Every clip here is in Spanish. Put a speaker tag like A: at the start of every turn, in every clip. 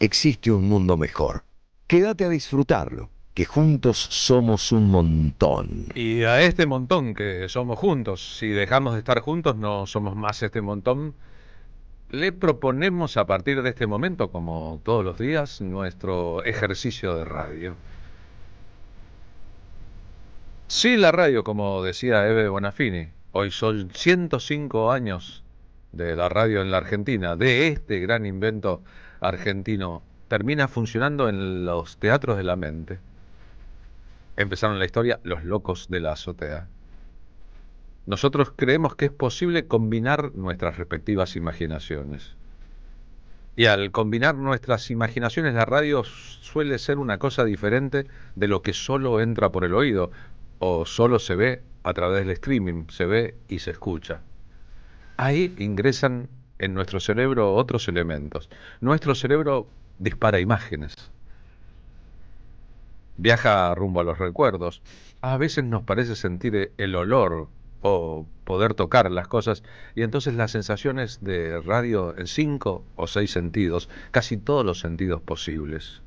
A: existe un mundo mejor. Quédate a disfrutarlo, que juntos somos un montón.
B: Y a este montón que somos juntos, si dejamos de estar juntos no somos más este montón, le proponemos a partir de este momento, como todos los días, nuestro ejercicio de radio. Sí, la radio, como decía Eve Bonafini, hoy son 105 años de la radio en la Argentina, de este gran invento argentino, termina funcionando en los teatros de la mente. Empezaron la historia Los Locos de la Azotea. Nosotros creemos que es posible combinar nuestras respectivas imaginaciones. Y al combinar nuestras imaginaciones, la radio suele ser una cosa diferente de lo que solo entra por el oído o solo se ve a través del streaming, se ve y se escucha. Ahí ingresan en nuestro cerebro otros elementos. Nuestro cerebro dispara imágenes, viaja rumbo a los recuerdos. A veces nos parece sentir el olor o poder tocar las cosas, y entonces las sensaciones de radio en 5 o 6 sentidos, casi todos los sentidos posibles.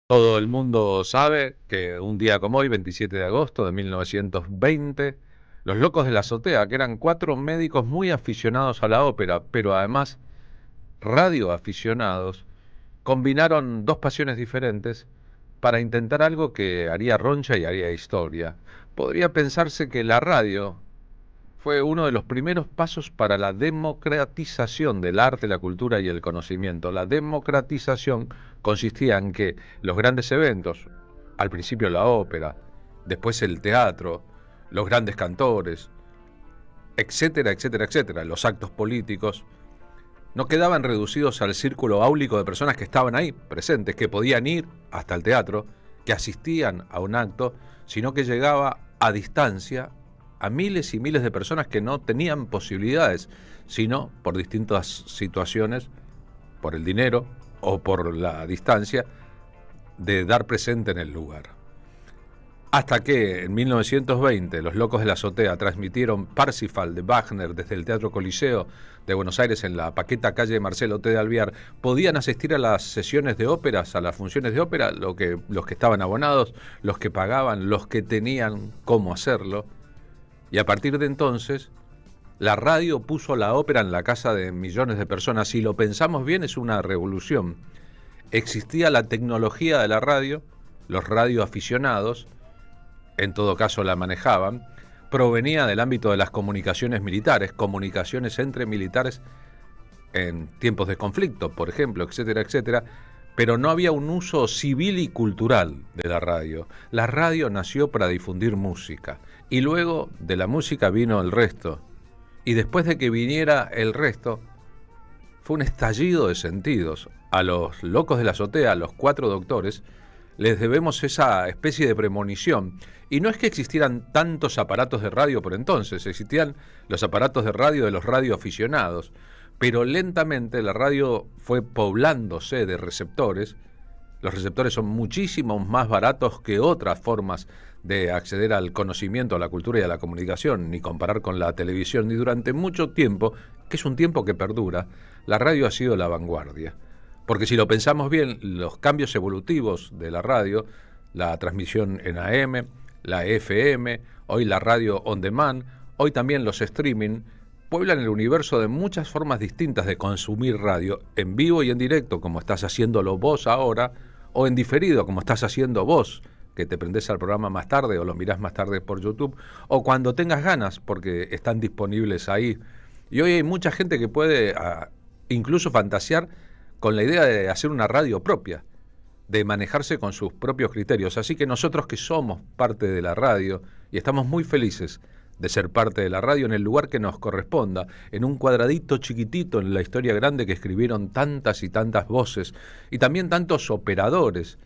B: Todo el mundo sabe que un día como hoy, 27 de agosto de 1920, los Locos de la Azotea, que eran 4 médicos muy aficionados a la ópera, pero además radioaficionados, combinaron dos pasiones diferentes para intentar algo que haría roncha y haría historia. Podría pensarse que la radio fue uno de los primeros pasos para la democratización del arte, la cultura y el conocimiento. La democratización consistía en que los grandes eventos, al principio la ópera, después el teatro, los grandes cantores, etcétera, etcétera, etcétera, los actos políticos, no quedaban reducidos al círculo áulico de personas que estaban ahí presentes, que podían ir hasta el teatro, que asistían a un acto, sino que llegaba a distancia a miles y miles de personas que no tenían posibilidades, sino por distintas situaciones, por el dinero o por la distancia, de dar presente en el lugar. Hasta que en 1920 los Locos de la Azotea transmitieron Parsifal de Wagner desde el Teatro Coliseo de Buenos Aires en la paqueta calle Marcelo T. de Alvear. Podían asistir a las sesiones de óperas, a las funciones de ópera, los que estaban abonados, los que pagaban, los que tenían cómo hacerlo. Y a partir de entonces, la radio puso la ópera en la casa de millones de personas. Si lo pensamos bien, es una revolución. Existía la tecnología de la radio, los radioaficionados, en todo caso la manejaban, provenía del ámbito de las comunicaciones militares, comunicaciones entre militares en tiempos de conflicto, por ejemplo, etcétera, etcétera, pero no había un uso civil y cultural de la radio. La radio nació para difundir música, y luego de la música vino el resto, y después de que viniera el resto, fue un estallido de sentidos. A los Locos de la Azotea, a los 4 doctores, les debemos esa especie de premonición. Y no es que existieran tantos aparatos de radio por entonces, existían los aparatos de radio de los radioaficionados, pero lentamente la radio fue poblándose de receptores. Los receptores son muchísimo más baratos que otras formas de acceder al conocimiento, a la cultura y a la comunicación, ni comparar con la televisión, ni durante mucho tiempo, que es un tiempo que perdura, la radio ha sido la vanguardia. Porque si lo pensamos bien, los cambios evolutivos de la radio, la transmisión en AM, la FM, hoy la radio on demand, hoy también los streaming, pueblan el universo de muchas formas distintas de consumir radio, en vivo y en directo, como estás haciéndolo vos ahora, o en diferido, como estás haciendo vos, que te prendés al programa más tarde o lo mirás más tarde por YouTube, o cuando tengas ganas, porque están disponibles ahí. Y hoy hay mucha gente que puede incluso fantasear con la idea de hacer una radio propia, de manejarse con sus propios criterios. Así que nosotros que somos parte de la radio, y estamos muy felices de ser parte de la radio en el lugar que nos corresponda, en un cuadradito chiquitito en la historia grande que escribieron tantas y tantas voces, y también tantos operadores,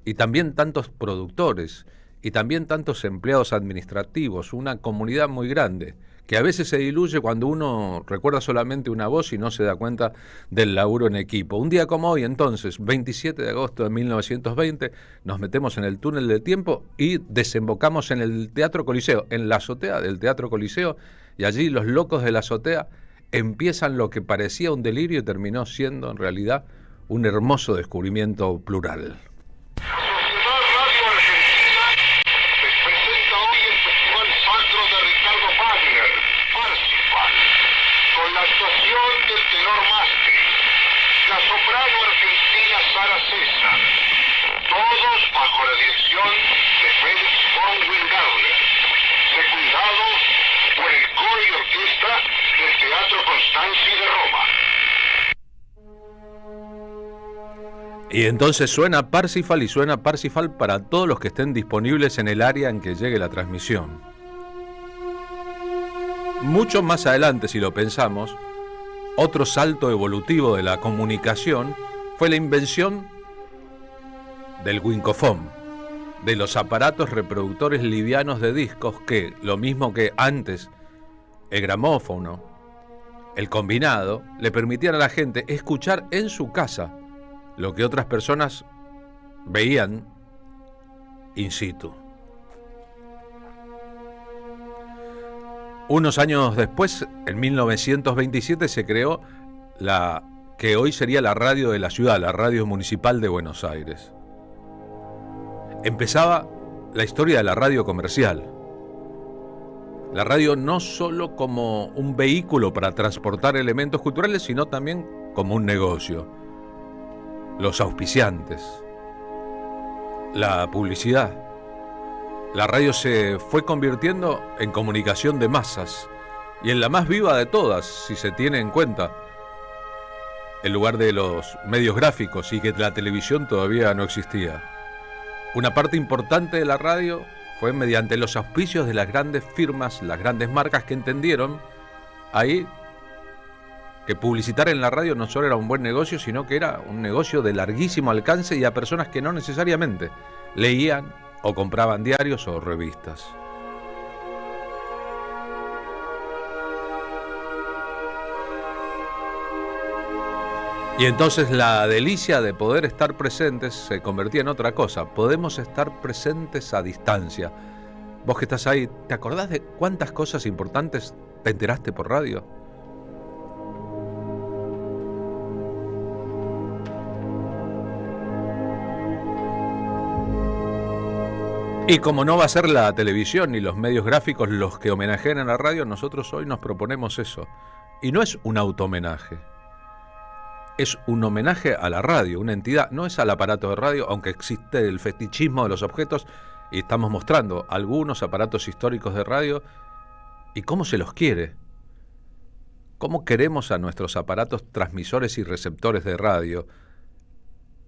B: y también tantos productores, y también tantos empleados administrativos, una comunidad muy grande, que a veces se diluye cuando uno recuerda solamente una voz y no se da cuenta del laburo en equipo. Un día como hoy, entonces, 27 de agosto de 1920, nos metemos en el túnel del tiempo y desembocamos en el Teatro Coliseo, en la azotea del Teatro Coliseo, y allí los Locos de la Azotea empiezan lo que parecía un delirio y terminó siendo en realidad un hermoso descubrimiento plural.
C: Sociedad Radio Argentina les presenta hoy el Festival Sacro de Ricardo Wagner, Parsifal, con la actuación del tenor Mastri, la soprano argentina Sara César, todos bajo la dirección de Felix von Wingardner, secundados por el coro y orquesta del Teatro Constanzi de Roma.
B: Y entonces suena Parsifal para todos los que estén disponibles en el área en que llegue la transmisión. Mucho más adelante, si lo pensamos, otro salto evolutivo de la comunicación fue la invención del Winkofón, de los aparatos reproductores livianos de discos que, lo mismo que antes el gramófono, el combinado, le permitían a la gente escuchar en su casa lo que otras personas veían in situ. Unos años después, en 1927, se creó la que hoy sería la radio de la ciudad, la Radio Municipal de Buenos Aires. Empezaba la historia de la radio comercial. La radio no solo como un vehículo para transportar elementos culturales, sino también como un negocio. Los auspiciantes, la publicidad. La radio se fue convirtiendo en comunicación de masas y en la más viva de todas, si se tiene en cuenta el lugar de los medios gráficos y que la televisión todavía no existía. Una parte importante de la radio fue mediante los auspicios de las grandes firmas, las grandes marcas que entendieron ahí que publicitar en la radio no solo era un buen negocio, sino que era un negocio de larguísimo alcance y a personas que no necesariamente leían o compraban diarios o revistas. Y entonces la delicia de poder estar presentes se convertía en otra cosa. Podemos estar presentes a distancia. Vos que estás ahí, ¿te acordás de cuántas cosas importantes te enteraste por radio? Y como no va a ser la televisión ni los medios gráficos los que homenajeen a la radio, nosotros hoy nos proponemos eso. Y no es un auto-homenaje. Es un homenaje a la radio, una entidad. No es al aparato de radio, aunque existe el fetichismo de los objetos. Y estamos mostrando algunos aparatos históricos de radio y cómo se los quiere. Cómo queremos a nuestros aparatos transmisores y receptores de radio.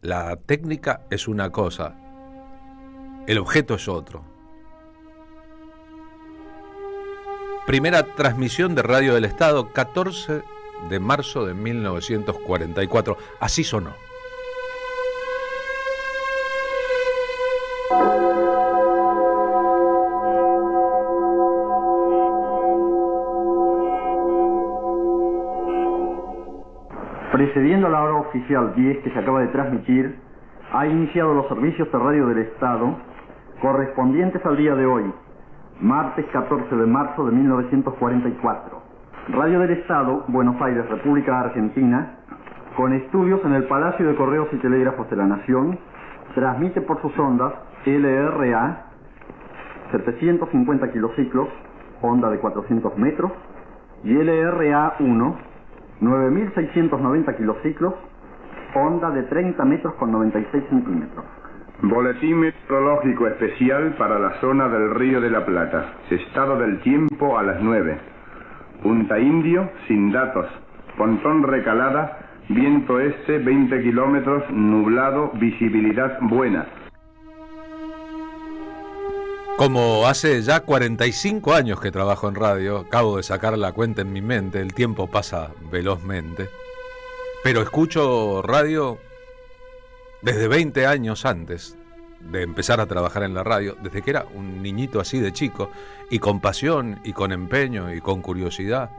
B: La técnica es una cosa. El objeto es otro. Primera transmisión de Radio del Estado, 14 de marzo de 1944. Así sonó.
D: Precediendo la hora oficial 10 que se acaba de transmitir, ha iniciado los servicios de Radio del Estado correspondientes al día de hoy, martes 14 de marzo de 1944. Radio del Estado, Buenos Aires, República Argentina, con estudios en el Palacio de Correos y Telégrafos de la Nación, transmite por sus ondas LRA 750 kilociclos, onda de 400 metros, y LRA 1 9690 kilociclos, onda de 30 metros con 96 centímetros.
E: Boletín meteorológico especial para la zona del Río de la Plata. Estado del tiempo a las 9. Punta Indio, sin datos. Pontón Recalada, viento este 20 kilómetros, nublado, visibilidad buena.
B: Como hace ya 45 años que trabajo en radio, acabo de sacar la cuenta en mi mente, el tiempo pasa velozmente, pero escucho radio desde 20 años antes de empezar a trabajar en la radio, desde que era un niñito así de chico, y con pasión, y con empeño, y con curiosidad,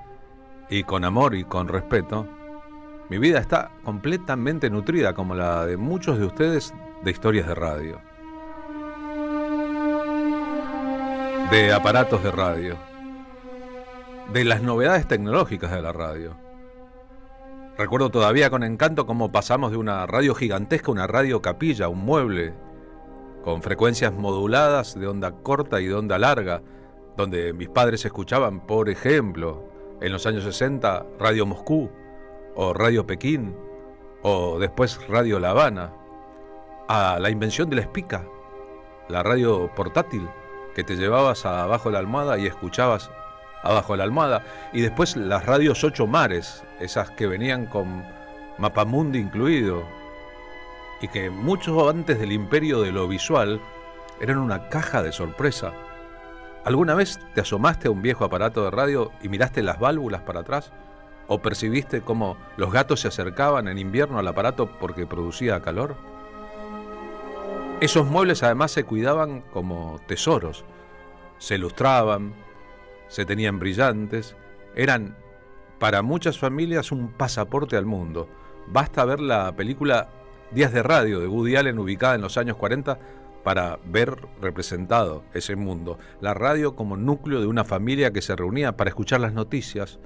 B: y con amor, y con respeto. Mi vida está completamente nutrida, como la de muchos de ustedes, de historias de radio, de aparatos de radio, de las novedades tecnológicas de la radio. Recuerdo todavía con encanto cómo pasamos de una radio gigantesca a una radio capilla, un mueble, con frecuencias moduladas de onda corta y de onda larga, donde mis padres escuchaban, por ejemplo, en los años 60, Radio Moscú, o Radio Pekín, o después Radio La Habana, a la invención de la Espica, la radio portátil, que te llevabas abajo de la almohada y escuchabas abajo de la almohada, y después las radios 8 mares, esas que venían con mapamundi incluido, y que mucho antes del imperio de lo visual eran una caja de sorpresa. ¿Alguna vez te asomaste a un viejo aparato de radio y miraste las válvulas para atrás? ¿O percibiste cómo los gatos se acercaban en invierno al aparato porque producía calor? Esos muebles además se cuidaban como tesoros, se lustraban, se tenían brillantes, eran para muchas familias un pasaporte al mundo. Basta ver la película Días de Radio de Woody Allen, ubicada en los años 40, para ver representado ese mundo. La radio como núcleo de una familia que se reunía para escuchar las noticias,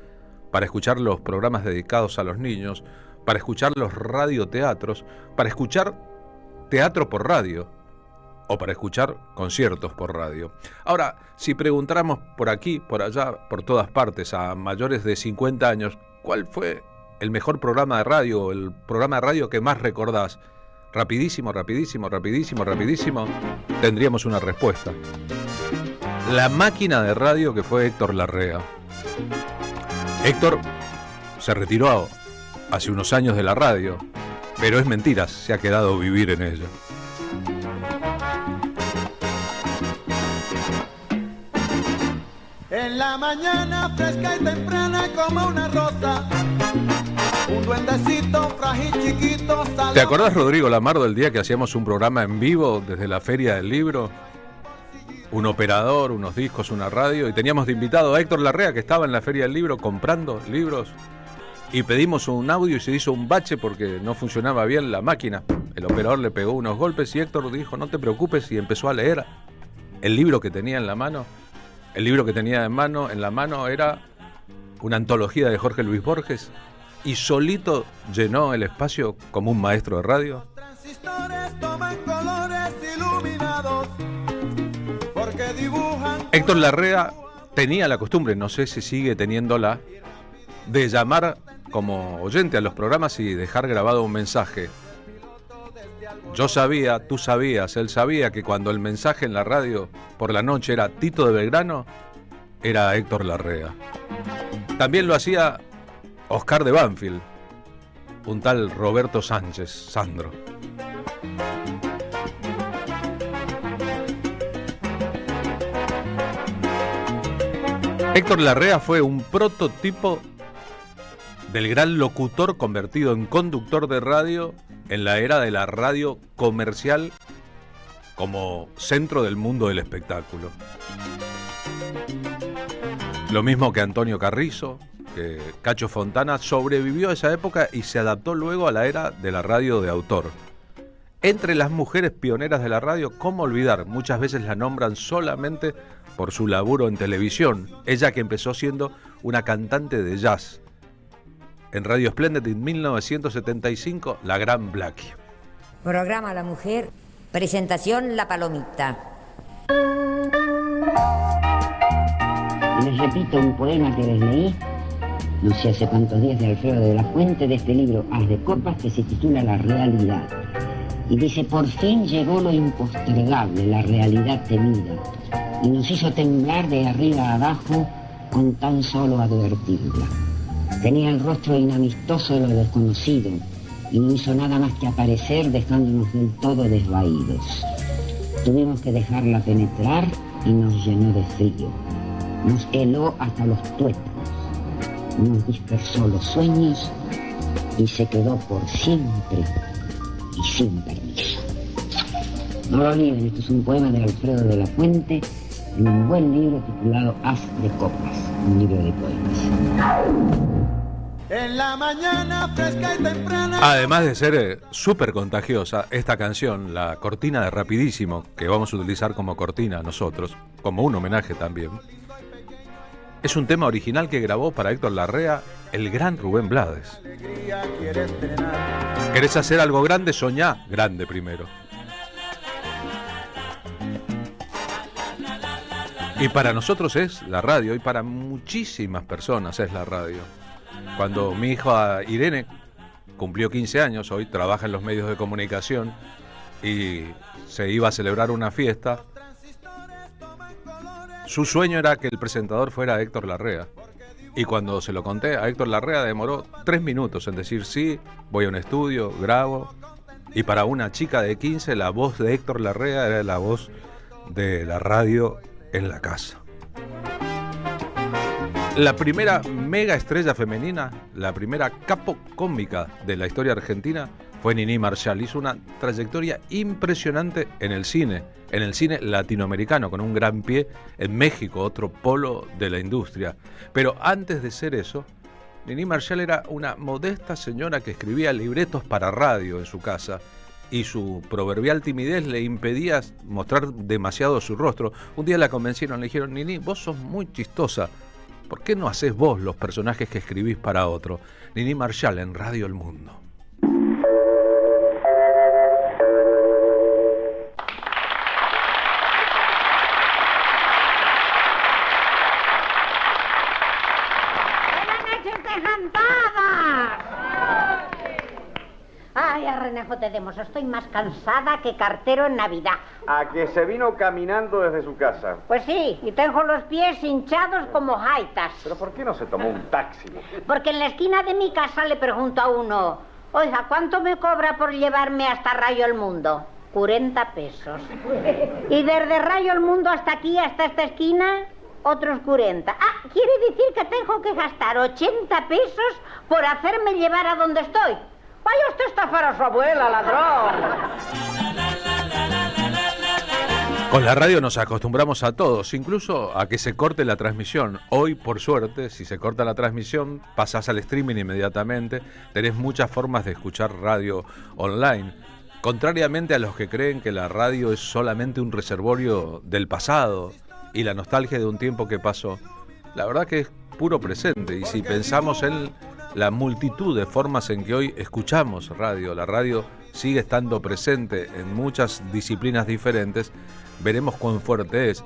B: para escuchar los programas dedicados a los niños, para escuchar los radioteatros, para escuchar teatro por radio o para escuchar conciertos por radio. Ahora, si preguntáramos por aquí, por allá, por todas partes a mayores de 50 años, ¿cuál fue el mejor programa de radio o el programa de radio que más recordás? Rapidísimo, rapidísimo, rapidísimo, rapidísimo, tendríamos una respuesta. La máquina de radio que fue Héctor Larrea. Héctor se retiró hace unos años de la radio, pero es mentira, se ha quedado a vivir en ella.
F: En la mañana fresca y temprana como una rosa, un duendecito frágil chiquito salió.
B: ¿Te acordás, Rodrigo Lamardo, el día que hacíamos un programa en vivo desde la Feria del Libro? Un operador, unos discos, una radio, y teníamos de invitado a Héctor Larrea, que estaba en la Feria del Libro comprando libros, y pedimos un audio y se hizo un bache porque no funcionaba bien la máquina. El operador le pegó unos golpes y Héctor dijo, no te preocupes, y empezó a leer el libro que tenía en la mano. El libro que tenía en la mano era una antología de Jorge Luis Borges, y solito llenó el espacio como un maestro de radio.
F: Transistores toman colores iluminados porque dibujan.
B: Héctor Larrea tenía la costumbre, no sé si sigue teniéndola, de llamar como oyente a los programas y dejar grabado un mensaje. Yo sabía, tú sabías, él sabía que cuando el mensaje en la radio por la noche era Tito de Belgrano, era Héctor Larrea. También lo hacía Oscar de Banfield, un tal Roberto Sánchez, Sandro. Héctor Larrea fue un prototipo del gran locutor convertido en conductor de radio en la era de la radio comercial como centro del mundo del espectáculo. Lo mismo que Antonio Carrizo, que Cacho Fontana sobrevivió a esa época y se adaptó luego a la era de la radio de autor. Entre las mujeres pioneras de la radio, ¿cómo olvidar? Muchas veces la nombran solamente por su laburo en televisión. Ella que empezó siendo una cantante de jazz. En Radio Splendid en 1975, la gran Blackie.
G: Programa La Mujer, presentación La Palomita.
H: Les repito un poema que les leí, no sé hace cuántos días, de Alfredo de la Fuente, de este libro As de Copas, que se titula La Realidad. Y dice, por fin llegó lo impostergable, la realidad temida, y nos hizo temblar de arriba a abajo con tan solo advertirla. Tenía el rostro inamistoso de lo desconocido, y no hizo nada más que aparecer dejándonos del todo desvaídos. Tuvimos que dejarla penetrar y nos llenó de frío. Nos heló hasta los tuétanos, nos dispersó los sueños y se quedó por siempre y sin permiso. No lo olviden, esto es un poema de Alfredo de la Fuente en un buen libro titulado As de Copas, un libro de poemas.
F: En la mañana fresca y temprana.
B: Además de ser súper contagiosa, esta canción, la cortina de Rapidísimo, que vamos a utilizar como cortina nosotros, como un homenaje también, Es un tema original que grabó para Héctor Larrea el gran Rubén Blades. ¿Querés hacer algo grande? Soñá grande primero. Y para nosotros es la radio, y para muchísimas personas es la radio. Cuando mi hija Irene cumplió 15 años, hoy trabaja en los medios de comunicación, y se iba a celebrar una fiesta, su sueño era que el presentador fuera Héctor Larrea. Y cuando se lo conté a Héctor Larrea, demoró 3 minutos en decir sí, voy a un estudio, grabo. Y para una chica de 15, la voz de Héctor Larrea era la voz de la radio en la casa. La primera mega estrella femenina, la primera capo cómica de la historia argentina fue Niní Marshall. Hizo una trayectoria impresionante en el cine latinoamericano, con un gran pie en México, otro polo de la industria. Pero antes de ser eso, Niní Marshall era una modesta señora que escribía libretos para radio en su casa, y su proverbial timidez le impedía mostrar demasiado su rostro. Un día la convencieron, le dijeron: Niní, vos sos muy chistosa, ¿por qué no haces vos los personajes que escribís para otro? Niní Marshall en Radio El Mundo.
I: Ay, Renejo de Demos, estoy más cansada que cartero en Navidad.
J: ¿A que se vino caminando desde su casa?
I: Pues sí, y tengo los pies hinchados como jaitas.
J: ¿Pero por qué no se tomó un taxi?
I: Porque en la esquina de mi casa le pregunto a uno: oiga, ¿cuánto me cobra por llevarme hasta Rayo El Mundo? 40 pesos. Y desde Rayo El Mundo hasta aquí, hasta esta esquina, otros 40. Ah, quiere decir que tengo que gastar 80 pesos por hacerme llevar a donde estoy. Vaya usted a estafar a su abuela, ladrón.
B: Con la radio nos acostumbramos a todos, incluso a que se corte la transmisión. Hoy, por suerte, si se corta la transmisión, pasás al streaming inmediatamente. Tenés muchas formas de escuchar radio online. Contrariamente a los que creen que la radio es solamente un reservorio del pasado y la nostalgia de un tiempo que pasó, la verdad que es puro presente. Y si pensamos en la multitud de formas en que hoy escuchamos radio, la radio sigue estando presente en muchas disciplinas diferentes, veremos cuán fuerte es.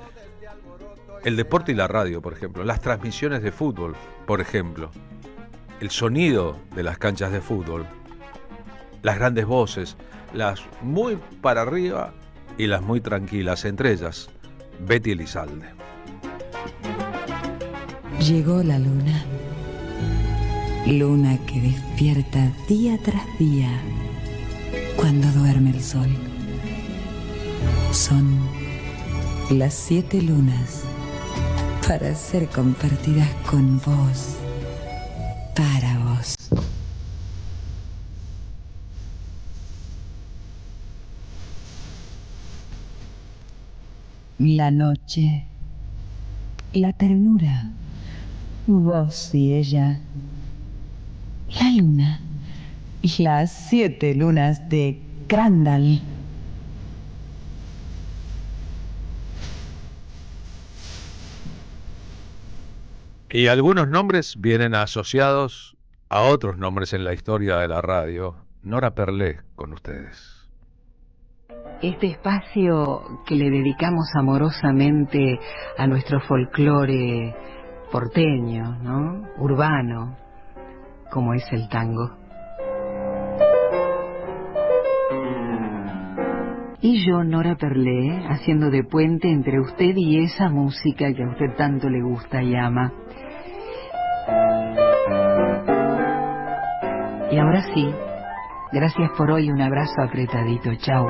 B: El deporte y la radio, por ejemplo, las transmisiones de fútbol, por ejemplo, el sonido de las canchas de fútbol, las grandes voces, las muy para arriba y las muy tranquilas, entre ellas Betty Elizalde.
K: Llegó la luna. Luna que despierta día tras día cuando duerme el sol. Son las 7 lunas para ser compartidas con vos, para vos. La noche, la ternura, vos y ella. La luna, las 7 lunas de Crandall.
B: Y algunos nombres vienen asociados a otros nombres en la historia de la radio. Nora Perlé, con ustedes.
L: Este espacio que le dedicamos amorosamente a nuestro folclore porteño, ¿no? Urbano, como es el tango. Y yo, Nora Perlé, haciendo de puente entre usted y esa música que a usted tanto le gusta y ama. Y ahora sí, gracias por hoy, un abrazo apretadito, chao.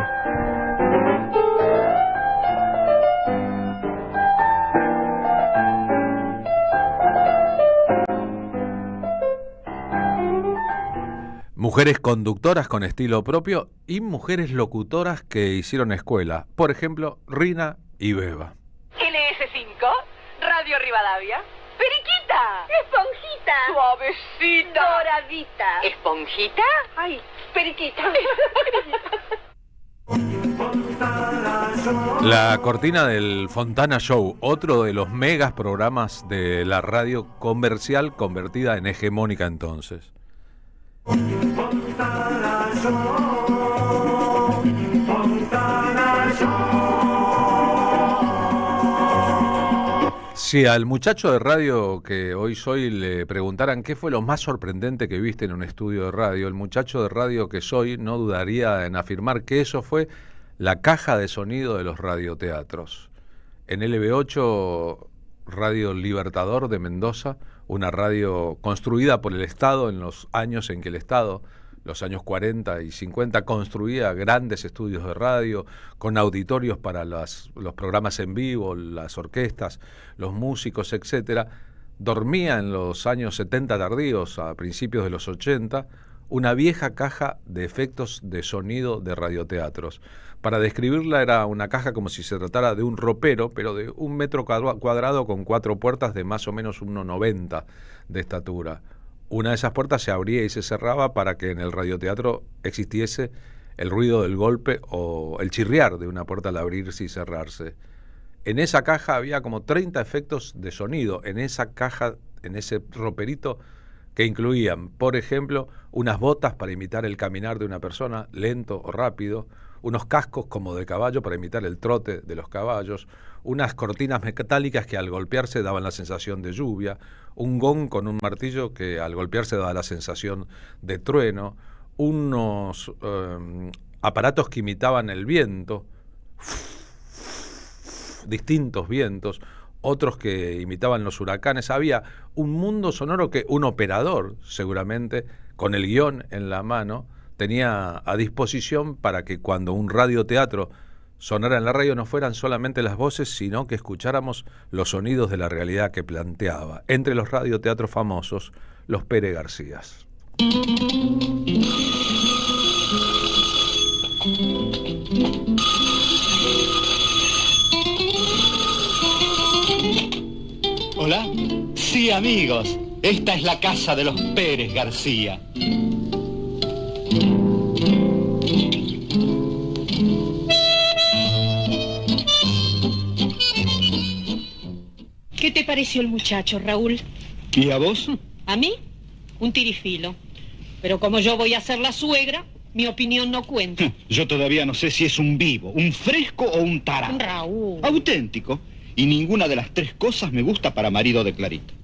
B: Mujeres conductoras con estilo propio y mujeres locutoras que hicieron escuela. Por ejemplo, Rina y Beba.
M: LS5, Radio Rivadavia. ¡Periquita! ¡Esponjita! ¡Suavecita! ¡Doradita! ¿Esponjita? ¡Ay, periquita!
B: La cortina del Fontana Show, otro de los megas programas de la radio comercial convertida en hegemónica entonces.
F: Fontana Show, Fontana Show.
B: Si al muchacho de radio que hoy soy le preguntaran qué fue lo más sorprendente que viste en un estudio de radio, el muchacho de radio que soy no dudaría en afirmar que eso fue la caja de sonido de los radioteatros. En LB8, Radio Libertador de Mendoza, una radio construida por el Estado en los años en que el Estado, los años 40 y 50, construía grandes estudios de radio con auditorios para los programas en vivo, las orquestas, los músicos, etcétera. Dormía en los años 70 tardíos, a principios de los 80, una vieja caja de efectos de sonido de radioteatros. Para describirla era una caja como si se tratara de un ropero, pero de 1 metro cuadrado con 4 puertas de más o menos 1,90 de estatura. Una de esas puertas se abría y se cerraba para que en el radioteatro existiese el ruido del golpe o el chirriar de una puerta al abrirse y cerrarse. En esa caja había como 30 efectos de sonido, en esa caja, en ese roperito, que incluían, por ejemplo, unas botas para imitar el caminar de una persona, lento o rápido, unos cascos como de caballo para imitar el trote de los caballos, unas cortinas metálicas que al golpearse daban la sensación de lluvia, un gong con un martillo que al golpearse daba la sensación de trueno, unos aparatos que imitaban el viento, distintos vientos, otros que imitaban los huracanes. Había un mundo sonoro que un operador, seguramente, con el guión en la mano, tenía a disposición para que cuando un radioteatro sonara en la radio no fueran solamente las voces, sino que escucháramos los sonidos de la realidad que planteaba. Entre los radioteatros famosos, los Pere Garcías.
N: ¿Hola? Sí, amigos. Esta es la casa de los Pérez García.
O: ¿Qué te pareció el muchacho, Raúl?
N: ¿Y a vos?
O: ¿A mí? Un tirifilo. Pero como yo voy a ser la suegra, mi opinión no cuenta.
N: Yo todavía no sé si es un vivo, un fresco o un tarado.
O: Raúl.
N: Auténtico. Y ninguna de las tres cosas me gusta para marido de Clarita.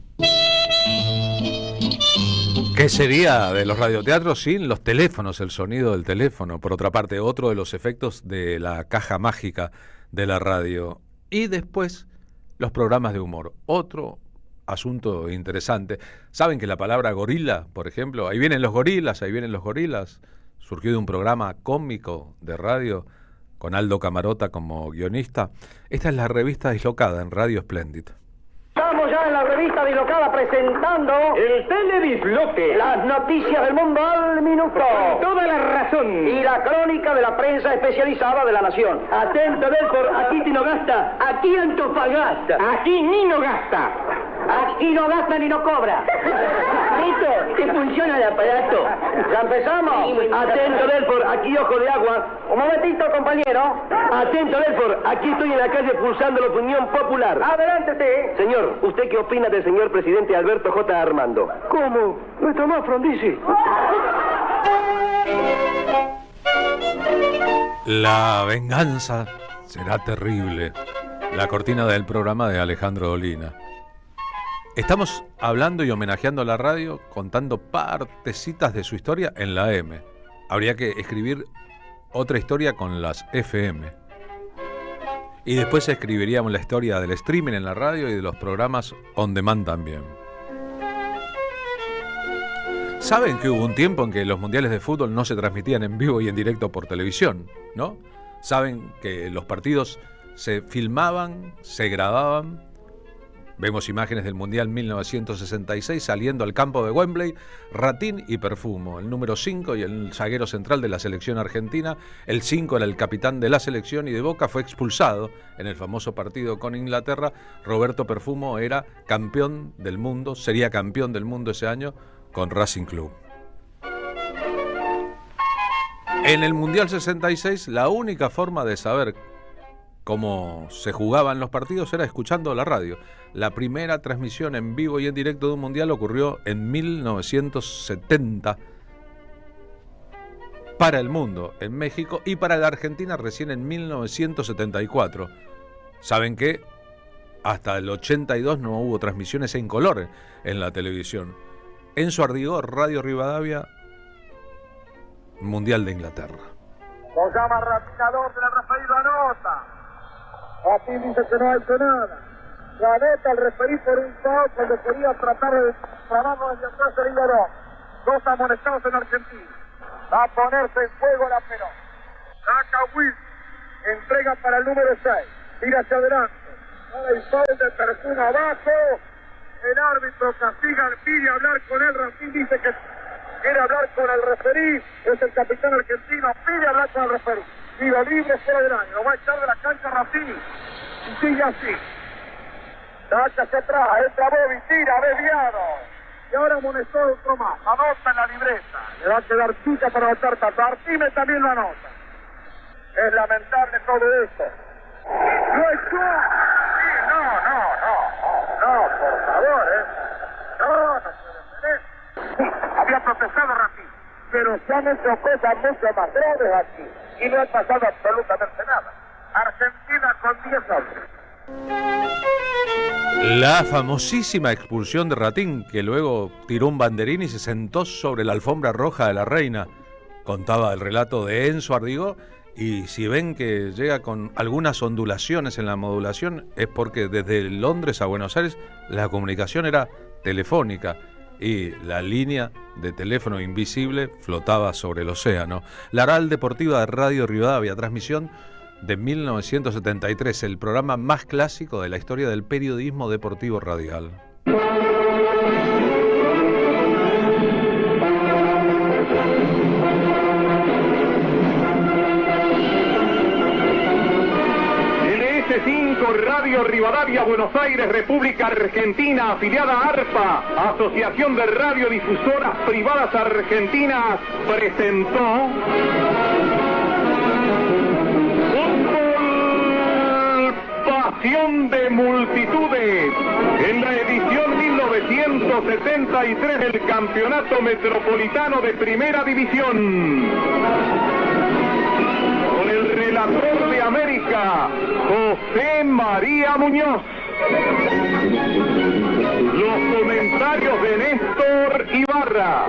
B: ¿Qué sería de los radioteatros sin los teléfonos, el sonido del teléfono? Por otra parte, otro de los efectos de la caja mágica de la radio. Y después, los programas de humor. Otro asunto interesante. ¿Saben que la palabra gorila, por ejemplo, ahí vienen los gorilas, surgió de un programa cómico de radio con Aldo Camarota como guionista? Esta es la revista Dislocada en Radio Splendid.
P: Estamos ya en la revista Dislocada presentando el Teledisloque, las noticias del mundo al minuto. Con toda la razón. Y la crónica de la prensa especializada de la nación. Atento, Delfor, aquí no gasta, aquí Antofagasta. Aquí ni no gasta. Aquí no gasta ni no cobra. ¿Listo? ¿Qué funciona el aparato? Ya empezamos. Atento, Delfor, aquí Ojo de Agua. Un momentito, compañero. Atento, Delfor, aquí estoy en la calle pulsando la opinión popular. Adelante, señor. ¿Usted qué opina del señor presidente Alberto J. Armando? ¿Cómo? ¿No está más, Frondizi?
B: La venganza será terrible. La cortina del programa de Alejandro Dolina. Estamos hablando y homenajeando a la radio, contando partecitas de su historia en la M. Habría que escribir otra historia con las FM. Y después escribiríamos la historia del streaming en la radio y de los programas on demand también. Saben que hubo un tiempo en que los mundiales de fútbol no se transmitían en vivo y en directo por televisión, ¿no? Saben que los partidos se filmaban, se grababan. Vemos imágenes del Mundial 1966 saliendo al campo de Wembley, Ratín y Perfumo, el número 5 y el zaguero central de la selección argentina. El 5 era el capitán de la selección y de Boca fue expulsado en el famoso partido con Inglaterra. Roberto Perfumo era campeón del mundo, sería campeón del mundo ese año con Racing Club. En el Mundial 66 la única forma de saber cómo se jugaban los partidos era escuchando la radio. La primera transmisión en vivo y en directo de un mundial ocurrió en 1970 para el mundo en México y para la Argentina recién en 1974. ¿Saben qué? Hasta el 82 no hubo transmisiones en color en la televisión. Enzo Ardigó, Radio Rivadavia, Mundial de Inglaterra.
C: Lo llama Ratinador, el referido anota. Así dice que no ha hecho nada. La anota el referido por un foul cuando quería tratar de trabarlo desde atrás el hilo 2. 2 amonestados en Argentina. Va a ponerse en juego la pelota. Saca Will. Entrega para el número 6. Tira hacia adelante. Ahora el foul de Perfumo abajo. El árbitro castiga, pide hablar con él. Racing dice que quiere hablar con el referí. Es el capitán argentino. Pide hablar con el referí. Tiro libre fuera del área. Lo va a echar de la cancha Racing. Y sigue así. Saca hacia atrás. Entra Bobby. Tira. Desviado. Y ahora amonestó otro más. Anota en la libreta. Le va a quedar chica para anotar tanto. Artime también lo anota. Es lamentable todo esto. ¡Lo echó! Sí, no, por favor, No se sí, había protestado Racing. Pero se han hecho cosas mucho más graves aquí. Y no ha pasado absolutamente nada. Argentina con 10 hombres.
B: La famosísima expulsión de Ratín, que luego tiró un banderín y se sentó sobre la alfombra roja de la Reina. Contaba el relato de Enzo Ardigó. Y si ven que llega con algunas ondulaciones en la modulación, es porque desde Londres a Buenos Aires la comunicación era telefónica y la línea de teléfono invisible flotaba sobre el océano. La Aral Deportiva de Radio Rivadavia, transmisión de 1973, el programa más clásico de la historia del periodismo deportivo radial.
Q: Radio Rivadavia, Buenos Aires, República Argentina, afiliada a ARPA, Asociación de Radiodifusoras Privadas Argentinas, presentó Fútbol, Pasión de Multitudes, en la edición 1973 del Campeonato Metropolitano de Primera División. Con el relator de América, José María Muñoz. Los comentarios de Néstor Ibarra.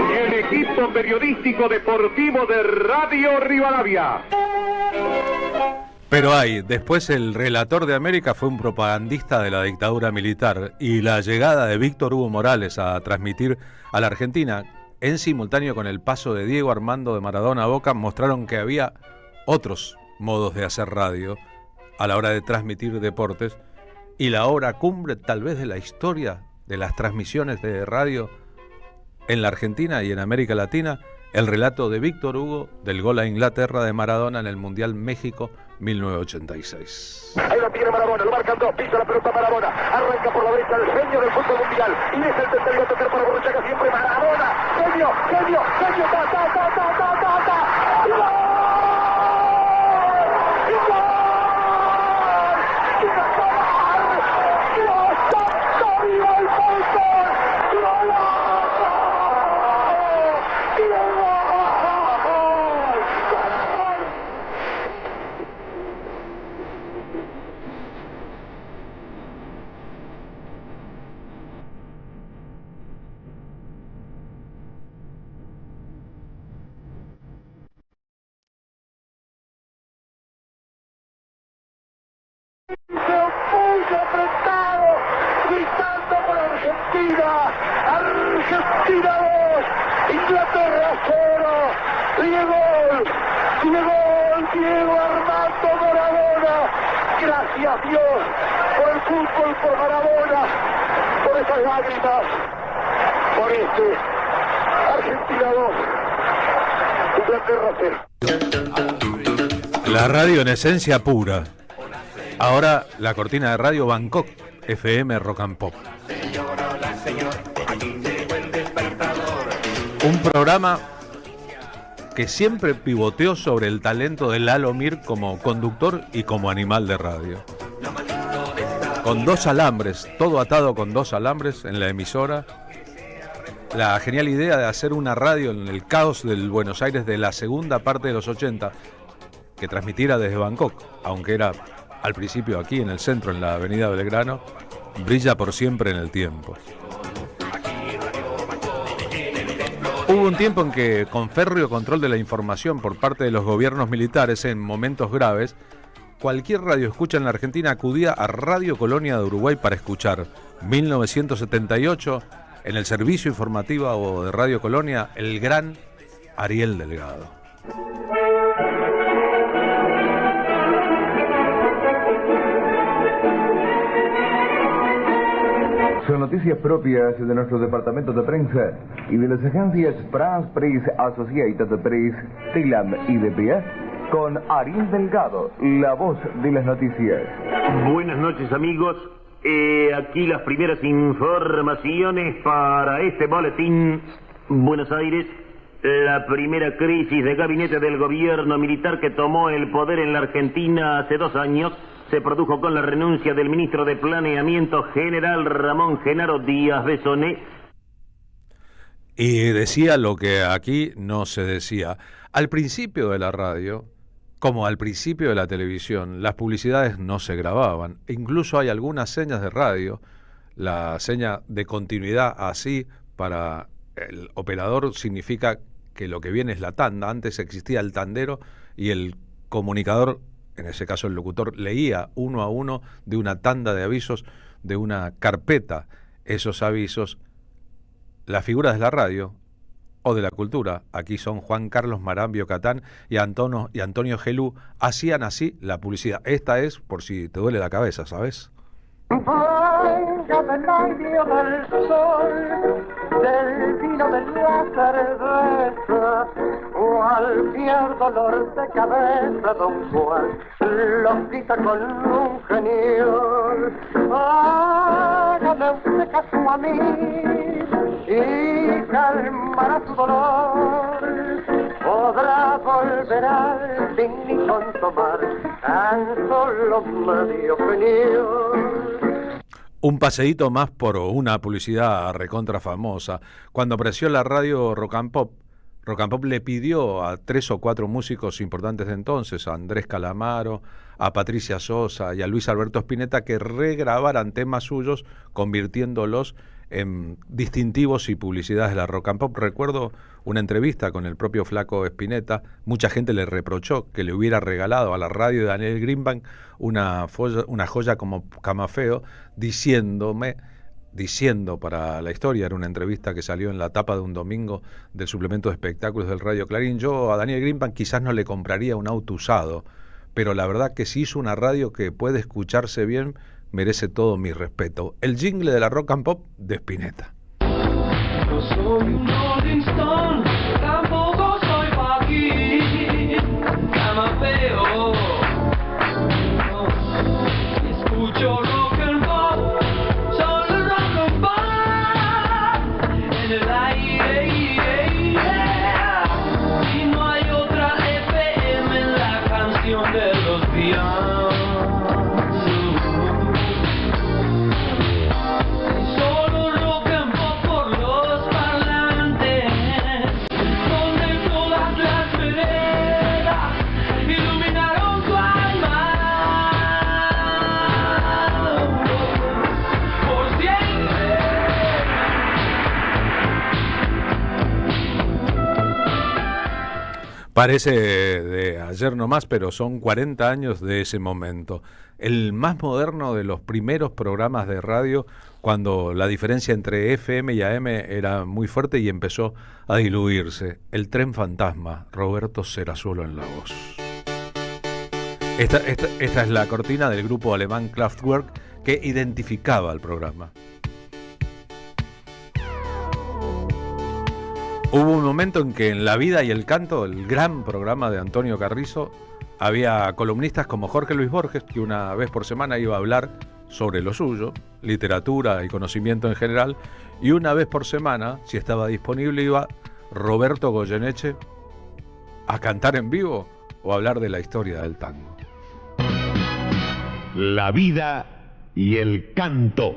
Q: Y el equipo periodístico deportivo de Radio Rivadavia.
B: Pero después el relator de América fue un propagandista de la dictadura militar y la llegada de Víctor Hugo Morales a transmitir a la Argentina en simultáneo con el paso de Diego Armando de Maradona a Boca mostraron que había otros modos de hacer radio a la hora de transmitir deportes y la obra cumbre tal vez de la historia de las transmisiones de radio en la Argentina y en América Latina, el relato de Víctor Hugo del gol a Inglaterra de Maradona en el Mundial México 1986.
C: Ahí lo tiene Maradona, lo marcan dos, pisa la pelota Maradona, arranca por la derecha el genio del fútbol mundial y es el tercero a tocar para Borruchaga siempre Maradona, genio, Argentina 2, Inglaterra 0, Diego Armando Maradona. Gracias Dios por el fútbol, por Maradona, por esas lágrimas, por Argentina 2, Inglaterra 0.
B: La radio en esencia pura. Ahora la cortina de Radio Bangkok, FM Rock and Pop. Un programa que siempre pivoteó sobre el talento de Lalo Mir como conductor y como animal de radio. Con 2 alambres, todo atado con 2 alambres en la emisora. La genial idea de hacer una radio en el caos del Buenos Aires de la segunda parte de los 80, que transmitiera desde Bangkok, aunque era al principio aquí en el centro, en la avenida Belgrano, brilla por siempre en el tiempo. Hubo un tiempo en que, con férreo control de la información por parte de los gobiernos militares en momentos graves, cualquier radioescucha en la Argentina acudía a Radio Colonia de Uruguay para escuchar 1978, en el servicio informativo de Radio Colonia, el gran Ariel Delgado.
R: Son noticias propias de nuestro departamento de prensa y de las agencias France Press, Associated Press, Telam y DPA, con Ariel Delgado, la voz de las noticias.
S: Buenas noches, amigos. Aquí las primeras informaciones para este boletín. Buenos Aires, la primera crisis de gabinete del gobierno militar que tomó el poder en la Argentina hace 2 años se produjo con la renuncia del ministro de Planeamiento, general Ramón Genaro Díaz Bessoné.
B: Y decía lo que aquí no se decía. Al principio de la radio, como al principio de la televisión, las publicidades no se grababan. Incluso hay algunas señas de radio, la seña de continuidad así para el operador significa que lo que viene es la tanda. Antes existía el tandero y el comunicador, en ese caso el locutor, leía uno a uno de una tanda de avisos, de una carpeta, esos avisos. Las figuras de la radio o de la cultura, aquí son Juan Carlos Marambio Catán y Antonio Gelú, hacían así la publicidad. Esta es por si te duele la cabeza, ¿sabes?
F: Venga del aire del sol, del vino de la cerveza, cualquier dolor de cabeza, don Juan lo quita con un genio. Hágale usted caso a mí y calmará su dolor. Podrá volver al fin y con tomar tan solo medio genio.
B: Un paseíto más por una publicidad recontra famosa. Cuando apareció la radio Rock and Pop le pidió a 3 o 4 músicos importantes de entonces, a Andrés Calamaro, a Patricia Sosa y a Luis Alberto Spinetta, que regrabaran temas suyos, convirtiéndolos en distintivos y publicidades de la Rock and Pop. Recuerdo una entrevista con el propio Flaco Spinetta. Mucha gente le reprochó que le hubiera regalado a la radio de Daniel Greenbank una joya como Camafeo, diciendo para la historia, era una entrevista que salió en la tapa de un domingo del suplemento de espectáculos del Radio Clarín: yo a Daniel Greenbank quizás no le compraría un auto usado, pero la verdad que si hizo una radio que puede escucharse bien, merece todo mi respeto. El jingle de la Rock and Pop de Spinetta.
F: No soy un Rolling Stone, tampoco soy Paquín, Camafeo. Escucho rock and pop, solo rock and pop, en el aire, y no hay otra FM en la canción de los Beatles.
B: Parece de ayer nomás, pero son 40 años de ese momento. El más moderno de los primeros programas de radio, cuando la diferencia entre FM y AM era muy fuerte y empezó a diluirse. El Tren Fantasma, Roberto Serazuelo en la voz. Esta es la cortina del grupo alemán Kraftwerk que identificaba el programa. Hubo un momento en que en La Vida y el Canto, el gran programa de Antonio Carrizo, había columnistas como Jorge Luis Borges, que una vez por semana iba a hablar sobre lo suyo, literatura y conocimiento en general, y una vez por semana, si estaba disponible, iba Roberto Goyeneche ¿A cantar en vivo o hablar de la historia del tango?
T: La vida y el canto.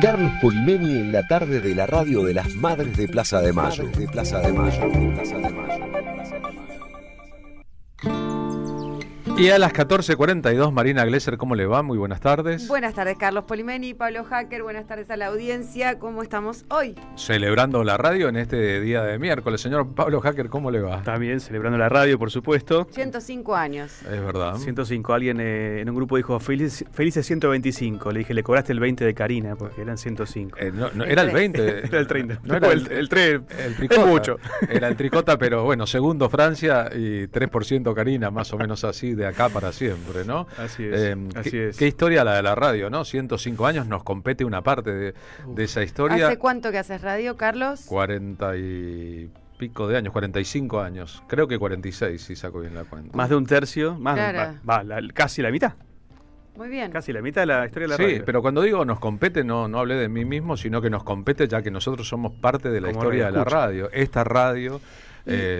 A: Carlos Polimeni en la tarde de la radio de las Madres de Plaza de Mayo.
B: Y a las 14:42, Marina Glesser, ¿cómo le va? Muy buenas tardes.
U: Buenas tardes, Carlos Polimeni, Pablo Hacker, buenas tardes a la audiencia. ¿Cómo estamos hoy?
B: Celebrando la radio en este día de miércoles. Señor Pablo Hacker, ¿cómo le va?
V: También celebrando la radio, por supuesto.
U: 105 años.
B: Es verdad.
V: 105. Alguien en un grupo dijo, felices 125. Le dije, le cobraste el 20 de Karina, porque eran 105.
B: No, era el 20.
V: Era el 30.
B: No era
V: el 3.
B: El tricota.
V: Es mucho.
B: Era el tricota, pero bueno, segundo Francia y 3% Karina, más o menos así, de acá para siempre, ¿no?
V: Así es.
B: Qué historia la de la radio, ¿no? 105 años, nos compete una parte de esa historia.
U: ¿Hace cuánto que haces radio, Carlos?
B: 40 y pico de años, 45 años. Creo que 46, si saco bien la cuenta.
V: Más de un tercio, más
U: claro.
V: Casi la mitad.
U: Muy bien.
V: Casi la mitad de la historia de la radio.
B: Sí, pero cuando digo nos compete, no hablé de mí mismo, sino que nos compete ya que nosotros somos parte de la historia de la radio. Esta radio,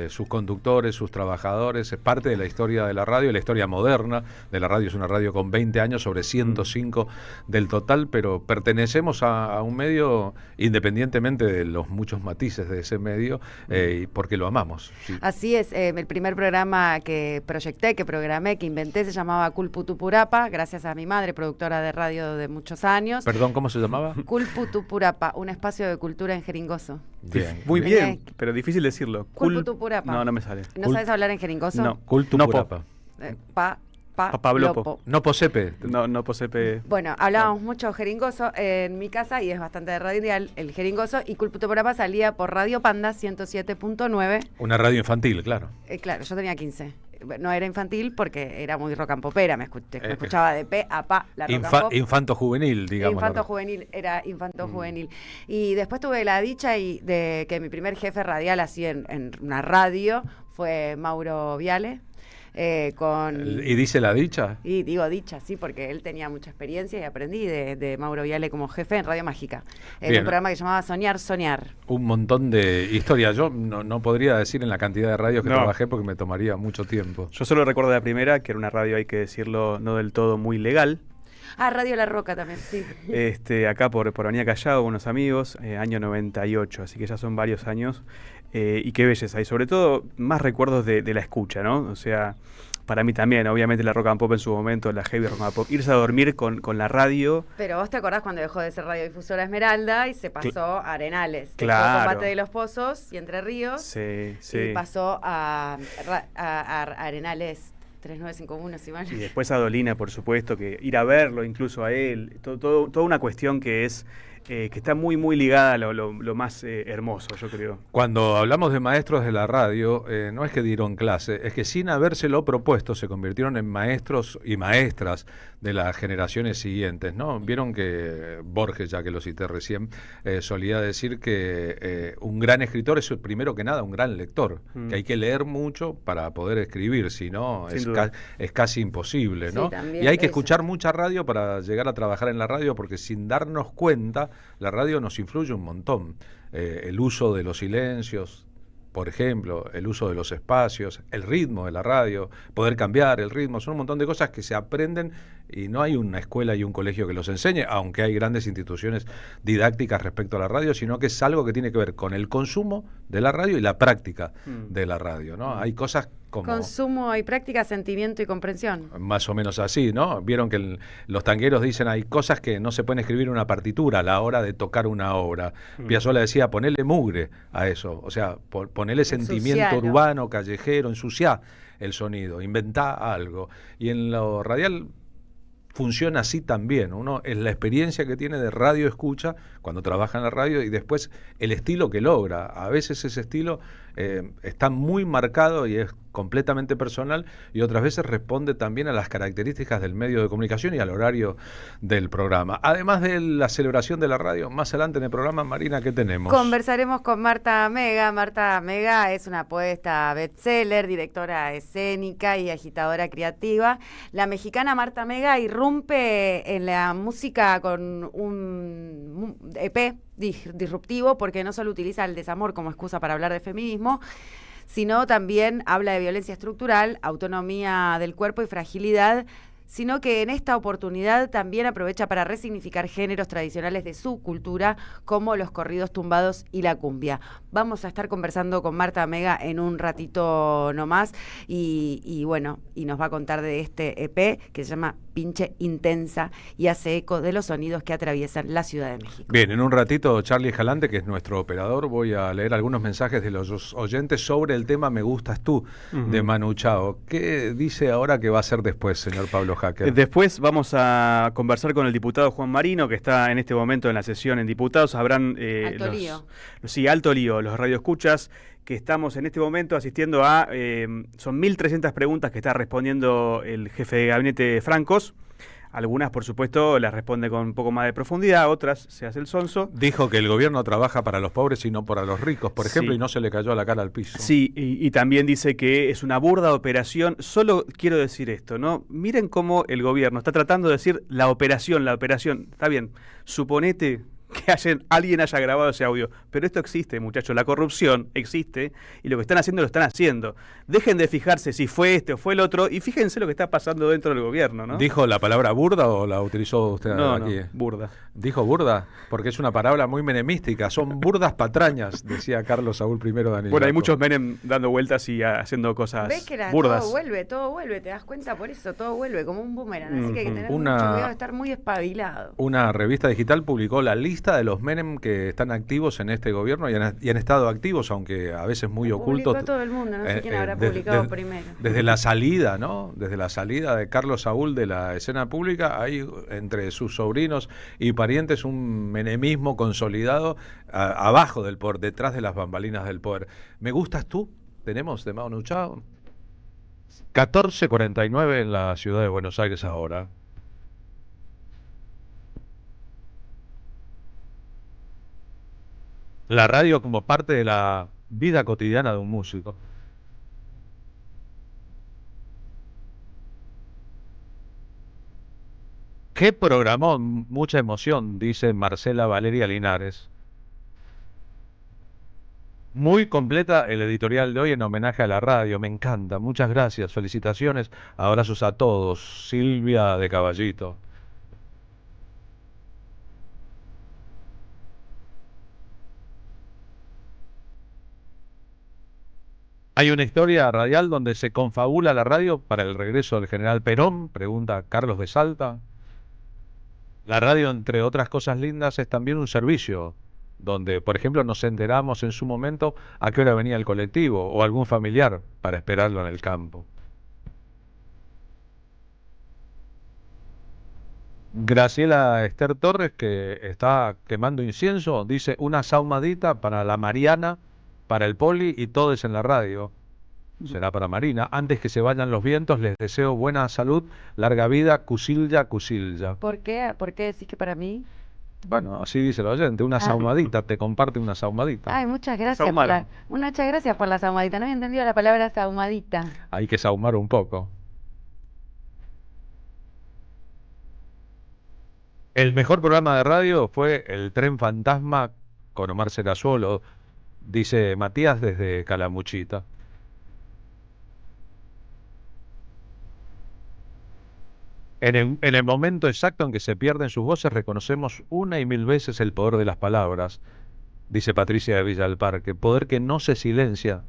B: sus conductores, sus trabajadores, es parte de la historia de la radio, la historia moderna de la radio. Es una radio con 20 años sobre 105 del total, pero pertenecemos a un medio independientemente de los muchos matices de ese medio, porque lo amamos. Sí.
U: Así es, el primer programa que proyecté, que programé, que inventé, se llamaba Culputupurapa, gracias a mi madre, productora de radio de muchos años.
B: Perdón, ¿cómo se llamaba?
U: Culputupurapa, un espacio de cultura en jeringoso.
B: Bien.
V: Muy bien, pero difícil decirlo.
U: Culputupurapa.
V: No me sale.
U: ¿No sabes hablar en jeringoso?
V: No.
B: Cultupurapa.
V: Pablopo.
B: No posepe.
V: No posepe.
U: Bueno, hablábamos mucho jeringoso en mi casa y es bastante radial el jeringoso, y Culputupurapa salía por Radio Panda 107.9.
B: Una radio infantil, claro.
U: Claro, yo tenía 15. No era infantil porque era muy rock and popera, me escuchaba de pe a pa la rock and pop.
B: Infanto juvenil, digamos.
U: Infanto juvenil, era infanto juvenil. Y después tuve la dicha de que mi primer jefe radial así en una radio fue Mauro Viale.
B: ¿Y dice la dicha?
U: Y digo dicha, sí, porque él tenía mucha experiencia y aprendí de Mauro Viale como jefe en Radio Mágica, en un programa que se llamaba Soñar.
B: Un montón de historias. Yo no podría decir en la cantidad de radios que trabajé porque me tomaría mucho tiempo.
V: Yo solo recuerdo la primera, que era una radio, hay que decirlo, no del todo muy legal.
U: Radio La Roca también, sí.
V: Acá por Avenida Callao, unos amigos, año 98, así que ya son varios años. Y qué belleza, y sobre todo más recuerdos de la escucha, ¿no? O sea, para mí también, obviamente la rock and pop en su momento, la heavy rock and pop, irse a dormir con la radio.
U: Pero vos te acordás cuando dejó de ser radiodifusora Esmeralda y se pasó a Arenales,
V: claro.
U: Combate de los Pozos y Entre Ríos,
V: sí.
U: Y pasó a Arenales 3951, si mal.
V: Y después a Dolina, por supuesto, que ir a verlo incluso a él, toda una cuestión que es que está muy, muy ligada a lo más hermoso, yo creo.
B: Cuando hablamos de maestros de la radio, no es que dieron clase, es que sin habérselo propuesto se convirtieron en maestros y maestras de las generaciones siguientes, ¿no? Vieron que Borges, ya que lo cité recién, solía decir que un gran escritor es, primero que nada, un gran lector, que hay que leer mucho para poder escribir, si no es casi imposible, ¿no?
U: Sí,
B: y hay que escuchar mucha radio para llegar a trabajar en la radio, porque sin darnos cuenta, la radio nos influye un montón. El uso de los silencios, por ejemplo, el uso de los espacios, el ritmo de la radio, poder cambiar el ritmo, son un montón de cosas que se aprenden y no hay una escuela y un colegio que los enseñe, aunque hay grandes instituciones didácticas respecto a la radio, sino que es algo que tiene que ver con el consumo de la radio y la práctica de la radio, ¿no? Hay cosas como...
U: Consumo y práctica, sentimiento y comprensión.
B: Más o menos así, ¿no? Vieron que los tangueros dicen hay cosas que no se pueden escribir en una partitura a la hora de tocar una obra. Piazzolla decía, ponele mugre a eso, o sea, ponele sentimiento urbano, callejero, ensuciá el sonido, inventá algo. Y en lo radial funciona así también. Uno es la experiencia que tiene de radio escucha cuando trabaja en la radio y después el estilo que logra. A veces ese estilo está muy marcado y es completamente personal y otras veces responde también a las características del medio de comunicación y al horario del programa. Además de la celebración de la radio, más adelante en el programa, Marina, ¿qué tenemos?
U: Conversaremos con Marta Mega. Marta Mega es una poeta bestseller, directora escénica y agitadora creativa. La mexicana Marta Mega irrumpe en la música con un EP disruptivo porque no solo utiliza el desamor como excusa para hablar de feminismo, sino también habla de violencia estructural, autonomía del cuerpo y fragilidad, sino que en esta oportunidad también aprovecha para resignificar géneros tradicionales de su cultura, como los corridos tumbados y la cumbia. Vamos a estar conversando con Marta Mega en un ratito nomás, y bueno, y nos va a contar de este EP que se llama Pinche Intensa y hace eco de los sonidos que atraviesan la Ciudad de México.
B: Bien, en un ratito Charlie Jalante, que es nuestro operador, voy a leer algunos mensajes de los oyentes sobre el tema Me Gustas Tú, de Manu Chao. ¿Qué dice ahora que va a hacer después, señor Pablo Hacker?
V: Después vamos a conversar con el diputado Juan Marino, que está en este momento en la sesión en diputados. Habrán
U: alto lío.
V: Sí, alto lío, los radioescuchas que estamos en este momento asistiendo a, son 1.300 preguntas que está respondiendo el jefe de gabinete Francos. Algunas, por supuesto, las responde con un poco más de profundidad, otras se hace el sonso.
B: Dijo que el gobierno trabaja para los pobres y no para los ricos, por ejemplo, y no se le cayó la cara al piso.
V: Sí, y también dice que es una burda operación. Solo quiero decir esto, ¿no? Miren cómo el gobierno está tratando de decir la operación. Está bien, suponete que alguien haya grabado ese audio, pero esto existe, muchachos, la corrupción existe y lo que están haciendo lo están haciendo. Dejen de fijarse si fue este o fue el otro y fíjense lo que está pasando dentro del gobierno, ¿no?
B: ¿Dijo la palabra burda o la utilizó usted aquí?
V: No, burda.
B: ¿Dijo burda? Porque es una palabra muy menemística, son burdas patrañas, decía Carlos Saúl I. Daniel.
V: Bueno, hay muchos Menem dando vueltas y haciendo cosas
U: ¿ves que
V: burdas?
U: Todo vuelve, te das cuenta por eso, todo vuelve como un boomerang, así que hay que tener mucho cuidado de estar muy espabilado.
B: Una revista digital publicó la lista de los Menem que están activos en este gobierno y han estado activos, aunque a veces muy ocultos.
U: Publicó todo el mundo, no sé quién habrá publicado primero.
B: Desde la salida, ¿no? Desde la salida de Carlos Saúl de la escena pública, hay entre sus sobrinos y parientes un menemismo consolidado abajo del poder, detrás de las bambalinas del poder. ¿Me gustas tú? Tenemos de Manu Chao. 14:49 en la ciudad de Buenos Aires ahora. La radio como parte de la vida cotidiana de un músico. ¿Qué programón? Mucha emoción, dice Marcela Valeria Linares. Muy completa el editorial de hoy en homenaje a la radio, me encanta, muchas gracias, felicitaciones, abrazos a todos. Silvia de Caballito. ¿Hay una historia radial donde se confabula la radio para el regreso del general Perón? Pregunta Carlos de Salta. La radio, entre otras cosas lindas, es también un servicio, donde, por ejemplo, nos enteramos en su momento a qué hora venía el colectivo o algún familiar para esperarlo en el campo. Graciela Esther Torres, que está quemando incienso, dice una saumadita para la Mariana, para el Poli y todos en la radio. Será para Marina. Antes que se vayan los vientos, les deseo buena salud, larga vida, cusilya, cusilya.
U: ¿Por qué? ¿Por qué decís que para mí?
B: Bueno, así dice el oyente, una saumadita, te comparte una saumadita.
U: Ay, muchas gracias muchas gracias por la saumadita. No había entendido la palabra saumadita.
B: Hay que saumar un poco. El mejor programa de radio fue El Tren Fantasma con Omar Serazuolo, dice Matías desde En el momento exacto en que se pierden sus voces, reconocemos una y mil veces el poder de las palabras, dice Patricia de Villa del Parque, poder que no se silencia,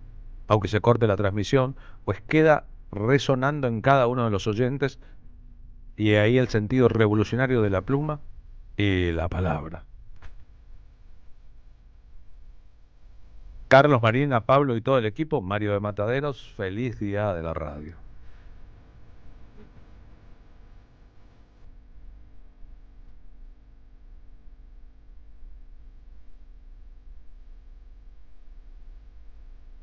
B: aunque se corte la transmisión, pues queda resonando en cada uno de los oyentes, y ahí el sentido revolucionario de la pluma y la palabra. Carlos, Marina, Pablo y todo el equipo, Mario de Mataderos, feliz día de la radio.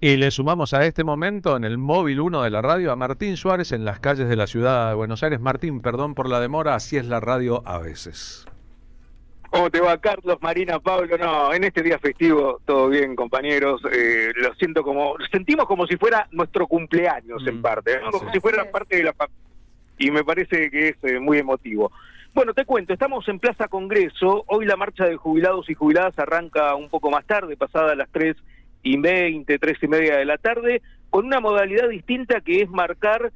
B: Y le sumamos a este momento en el móvil 1 de la radio a Martín Suárez en las calles de la ciudad de Buenos Aires. Martín, perdón por la demora, así es la radio a veces.
D: ¿Cómo te va, Carlos, Marina, Pablo? No, en este día festivo, todo bien, compañeros. Sentimos como si fuera nuestro cumpleaños en parte, ¿no? Como si fuera parte de la familia. Y me parece que es muy emotivo. Bueno, te cuento, estamos en Plaza Congreso. Hoy la marcha de jubilados y jubiladas arranca un poco más tarde, pasada las 3:20, 3:30 de la tarde, con una modalidad distinta que es marcar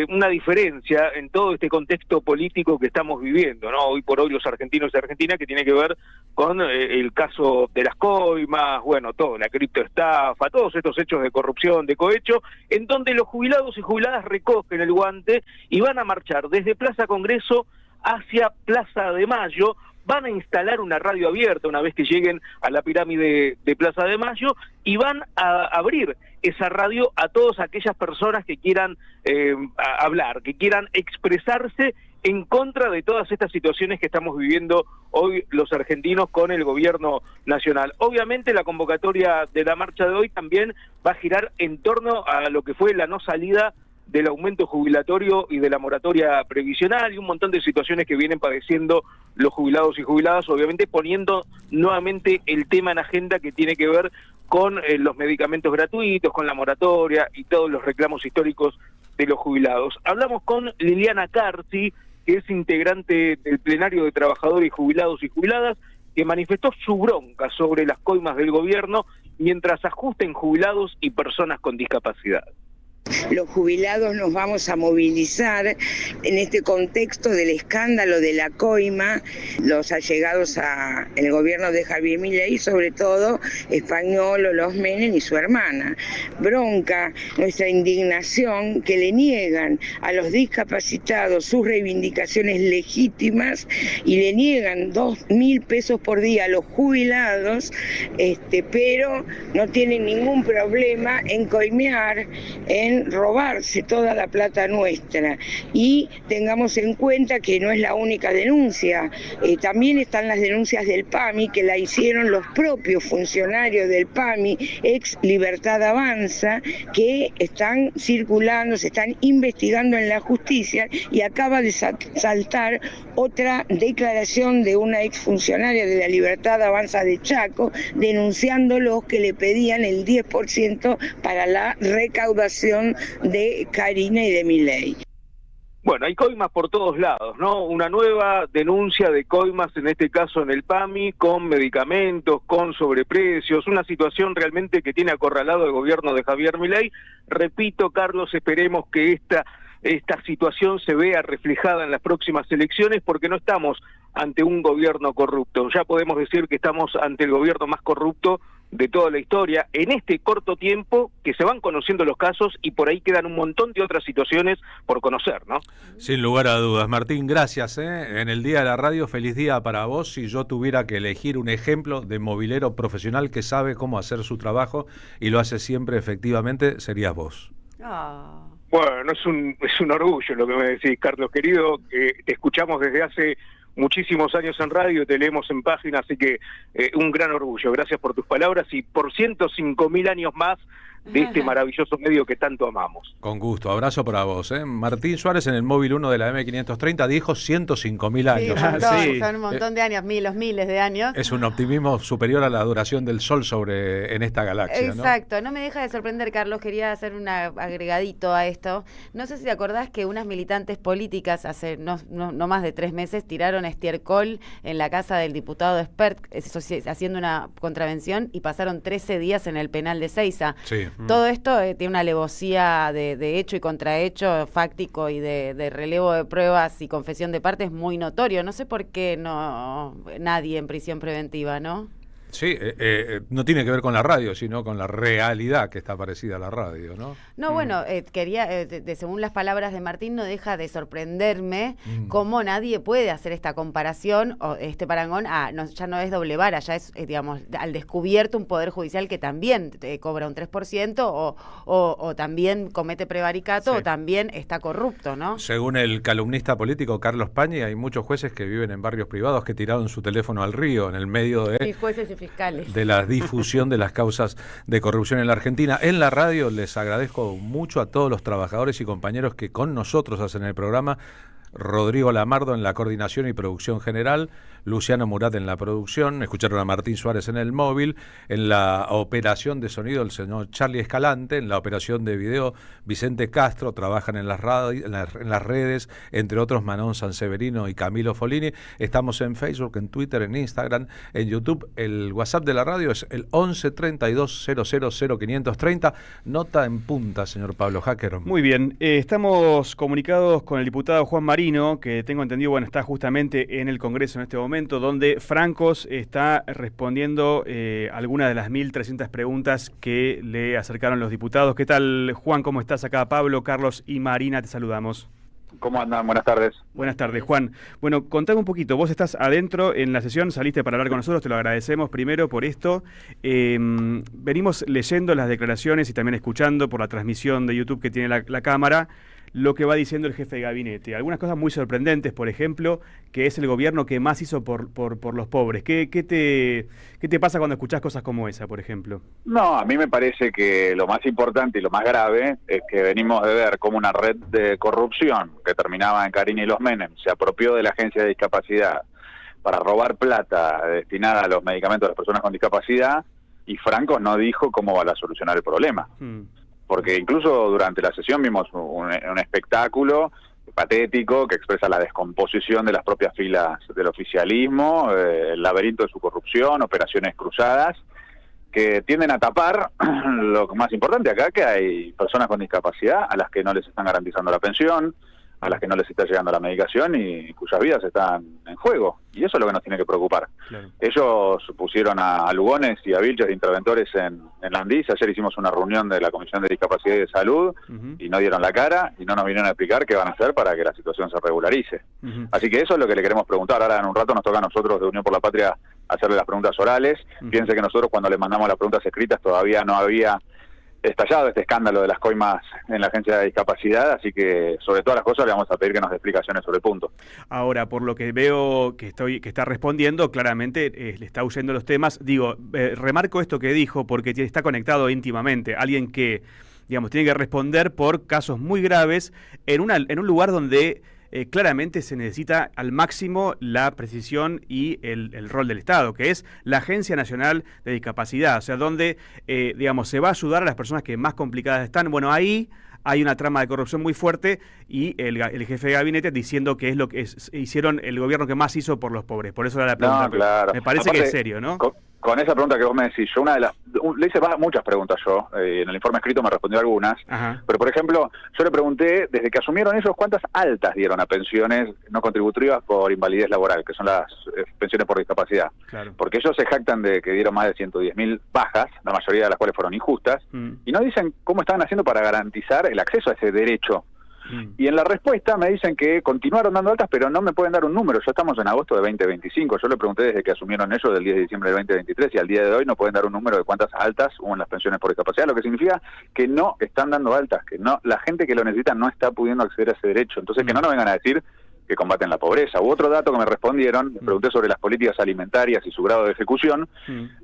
D: una diferencia en todo este contexto político que estamos viviendo, ¿no? Hoy por hoy los argentinos y argentinas, que tiene que ver con el caso de las coimas, bueno, todo, la criptoestafa, todos estos hechos de corrupción, de cohecho, en donde los jubilados y jubiladas recogen el guante y van a marchar desde Plaza Congreso hacia Plaza de Mayo. Van a instalar una radio abierta una vez que lleguen a la pirámide de Plaza de Mayo y van a abrir esa radio a todas aquellas personas que quieran hablar, que quieran expresarse en contra de todas estas situaciones que estamos viviendo hoy los argentinos con el gobierno nacional. Obviamente la convocatoria de la marcha de hoy también va a girar en torno a lo que fue la no salida del aumento jubilatorio y de la moratoria previsional y un montón de situaciones que vienen padeciendo los jubilados y jubiladas, obviamente poniendo nuevamente el tema en agenda que tiene que ver con los medicamentos gratuitos, con la moratoria y todos los reclamos históricos de los jubilados. Hablamos con Liliana Carci, que es integrante del plenario de trabajadores y jubilados y jubiladas, que manifestó su bronca sobre las coimas del gobierno mientras ajusten jubilados y personas con discapacidad.
E: Los jubilados nos vamos a movilizar en este contexto del escándalo de la coima, los allegados al gobierno de Javier Milei, sobre todo Españolo, Los Menem y su hermana. Bronca, nuestra indignación que le niegan a los discapacitados sus reivindicaciones legítimas y le niegan 2.000 pesos por día a los jubilados, pero no tienen ningún problema en coimear, en robarse toda la plata nuestra. Y tengamos en cuenta que no es la única denuncia, también están las denuncias del PAMI, que la hicieron los propios funcionarios del PAMI, ex Libertad Avanza, que están circulando, se están investigando en la justicia, y acaba de saltar otra declaración de una exfuncionaria de la Libertad Avanza de Chaco, denunciándolos que le pedían el 10% para la recaudación de Karina y de Milei.
D: Bueno, hay coimas por todos lados, ¿no? Una nueva denuncia de coimas, en este caso en el PAMI, con medicamentos, con sobreprecios, una situación realmente que tiene acorralado el gobierno de Javier Milei. Repito, Carlos, esperemos que esta situación se vea reflejada en las próximas elecciones, porque no estamos ante un gobierno corrupto. Ya podemos decir que estamos ante el gobierno más corrupto de toda la historia, en este corto tiempo que se van conociendo los casos y por ahí quedan un montón de otras situaciones por conocer, ¿no?
B: Sin lugar a dudas. Martín, gracias. En el Día de la Radio, feliz día para vos. Si yo tuviera que elegir un ejemplo de movilero profesional que sabe cómo hacer su trabajo y lo hace siempre efectivamente, serías vos.
D: Bueno, es un orgullo lo que me decís, Carlos, querido. Te escuchamos desde hace muchísimos años en radio, te leemos en página, así que un gran orgullo. Gracias por tus palabras y por 105.000 años más de este maravilloso medio que tanto amamos.
B: Con gusto, abrazo para vos. Martín Suárez en el móvil 1 de la M530 dijo 105.000 años.
U: Son un montón de años, miles de años.
B: Es un optimismo superior a la duración del Sol en esta galaxia.
U: Exacto, no me deja de sorprender, Carlos, quería hacer un agregadito a esto. No sé si te acordás que unas militantes políticas hace no más de 3 meses tiraron estiércol en la casa del diputado Espert, haciendo una contravención, y pasaron 13 días en el penal de Seiza.
B: Sí.
U: Todo esto tiene una alevosía de hecho y contrahecho, fáctico y de relevo de pruebas y confesión de partes muy notorio. No sé por qué nadie en prisión preventiva, ¿no?
B: Sí, no tiene que ver con la radio, sino con la realidad que está parecida a la radio, ¿no?
U: No, bueno, quería, según las palabras de Martín, no deja de sorprenderme cómo nadie puede hacer esta comparación o este parangón ya no es doble vara, ya es, digamos, al descubierto un poder judicial que también cobra un 3% o también comete prevaricato o también está corrupto, ¿no?
B: Según el calumnista político Carlos Pañi, hay muchos jueces que viven en barrios privados que tiraron su teléfono al río en el medio de...
U: Sí, jueces y fiscales.
B: De la difusión de las causas de corrupción en la Argentina. En la radio les agradezco mucho a todos los trabajadores y compañeros que con nosotros hacen el programa. Rodrigo Lamardo en la coordinación y producción general, Luciano Murat en la producción, escucharon a Martín Suárez en el móvil, en la operación de sonido el señor Charlie Escalante, en la operación de video Vicente Castro, trabajan en las redes, entre otros Manon Sanseverino y Camilo Folini. Estamos en Facebook, en Twitter, en Instagram, en YouTube. El WhatsApp de la radio es el 11 32 000 530. Nota en punta, señor Pablo Hacker.
V: Muy bien, estamos comunicados con el diputado Juan Marino, que tengo entendido, bueno, está justamente en el Congreso en este momento, donde Francos está respondiendo algunas de las 1.300 preguntas que le acercaron los diputados. ¿Qué tal, Juan? ¿Cómo estás? Acá Pablo, Carlos y Marina, te saludamos.
D: ¿Cómo andan? Buenas tardes.
V: Buenas tardes, Juan. Bueno, contame un poquito, vos estás adentro en la sesión, saliste para hablar con nosotros, te lo agradecemos primero por esto. Venimos leyendo las declaraciones y también escuchando por la transmisión de YouTube que tiene la cámara, lo que va diciendo el jefe de gabinete. Algunas cosas muy sorprendentes, por ejemplo, que es el gobierno que más hizo por los pobres. ¿Qué te pasa cuando escuchás cosas como esa, por ejemplo?
D: No, a mí me parece que lo más importante y lo más grave es que venimos de ver cómo una red de corrupción que terminaba en Carini y los Menem se apropió de la Agencia de Discapacidad para robar plata destinada a los medicamentos de las personas con discapacidad, y Franco no dijo cómo va a solucionar el problema. Porque incluso durante la sesión vimos un espectáculo patético que expresa la descomposición de las propias filas del oficialismo, el laberinto de su corrupción, operaciones cruzadas, que tienden a tapar lo más importante acá, que hay personas con discapacidad a las que no les están garantizando la pensión, a las que no les está llegando la medicación y cuyas vidas están en juego. Y eso es lo que nos tiene que preocupar. Claro. Ellos pusieron a Lugones y a Vilches de interventores en Landís. Ayer hicimos una reunión de la Comisión de Discapacidad y de Salud y no dieron la cara y no nos vinieron a explicar qué van a hacer para que la situación se regularice. Así que eso es lo que le queremos preguntar. Ahora en un rato nos toca a nosotros de Unión por la Patria hacerle las preguntas orales. Piense que nosotros cuando le mandamos las preguntas escritas todavía no había estallado este escándalo de las coimas en la Agencia de Discapacidad, así que sobre todas las cosas le vamos a pedir que nos dé explicaciones sobre el punto.
V: Ahora, por lo que veo que está respondiendo, claramente le está huyendo los temas. Digo, remarco esto que dijo porque está conectado íntimamente. Alguien que, digamos, tiene que responder por casos muy graves en un lugar donde claramente se necesita al máximo la precisión y el rol del Estado, que es la Agencia Nacional de Discapacidad, o sea, donde, digamos, se va a ayudar a las personas que más complicadas están. Bueno, ahí hay una trama de corrupción muy fuerte y el jefe de gabinete diciendo que es lo que hicieron el gobierno que más hizo por los pobres. Por eso era la pregunta.
D: No, claro.
V: Me parece que es serio, ¿no?
D: Con esa pregunta que vos me decís, yo le hice muchas preguntas yo, en el informe escrito me respondió algunas, pero por ejemplo, yo le pregunté, desde que asumieron ellos, ¿cuántas altas dieron a pensiones no contributivas por invalidez laboral, que son las pensiones por discapacidad? Claro. Porque ellos se jactan de que dieron más de 110.000 bajas, la mayoría de las cuales fueron injustas, y no dicen cómo estaban haciendo para garantizar el acceso a ese derecho. Y en la respuesta me dicen que continuaron dando altas, pero no me pueden dar un número. Ya estamos en agosto de 2025. Yo le pregunté desde que asumieron ellos del 10 de diciembre de 2023 y al día de hoy no pueden dar un número de cuántas altas hubo en las pensiones por discapacidad, lo que significa que no están dando altas, que no, la gente que lo necesita no está pudiendo acceder a ese derecho. Entonces que no nos vengan a decir que combaten la pobreza. Otro dato que me respondieron, me pregunté sobre las políticas alimentarias y su grado de ejecución,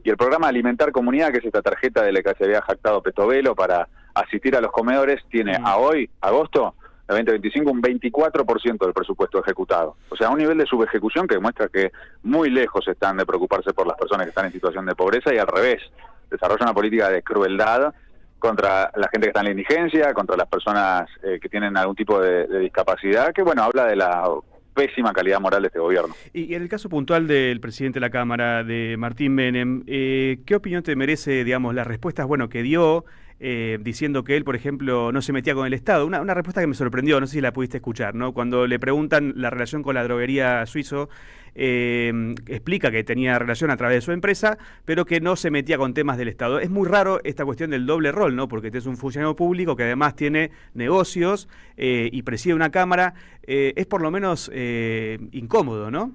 D: y el programa Alimentar Comunidad, que es esta tarjeta de la que se había jactado Petovelo para asistir a los comedores, tiene a hoy, agosto, de 2025, un 24% del presupuesto ejecutado. O sea, un nivel de subejecución que demuestra que muy lejos están de preocuparse por las personas que están en situación de pobreza y al revés, desarrolla una política de crueldad contra la gente que está en la indigencia, contra las personas que tienen algún tipo de discapacidad, que bueno, habla de la pésima calidad moral de este gobierno. Y
V: en el caso puntual del presidente de la Cámara, de Martín Menem, ¿qué opinión te merece, digamos, las respuestas, bueno, que dio diciendo que él, por ejemplo, no se metía con el Estado. Una respuesta que me sorprendió, no sé si la pudiste escuchar, ¿no? Cuando le preguntan la relación con la droguería suizo, explica que tenía relación a través de su empresa, pero que no se metía con temas del Estado. Es muy raro esta cuestión del doble rol, ¿no? Porque este es un funcionario público que además tiene negocios y preside una cámara. Es por lo menos incómodo, ¿no?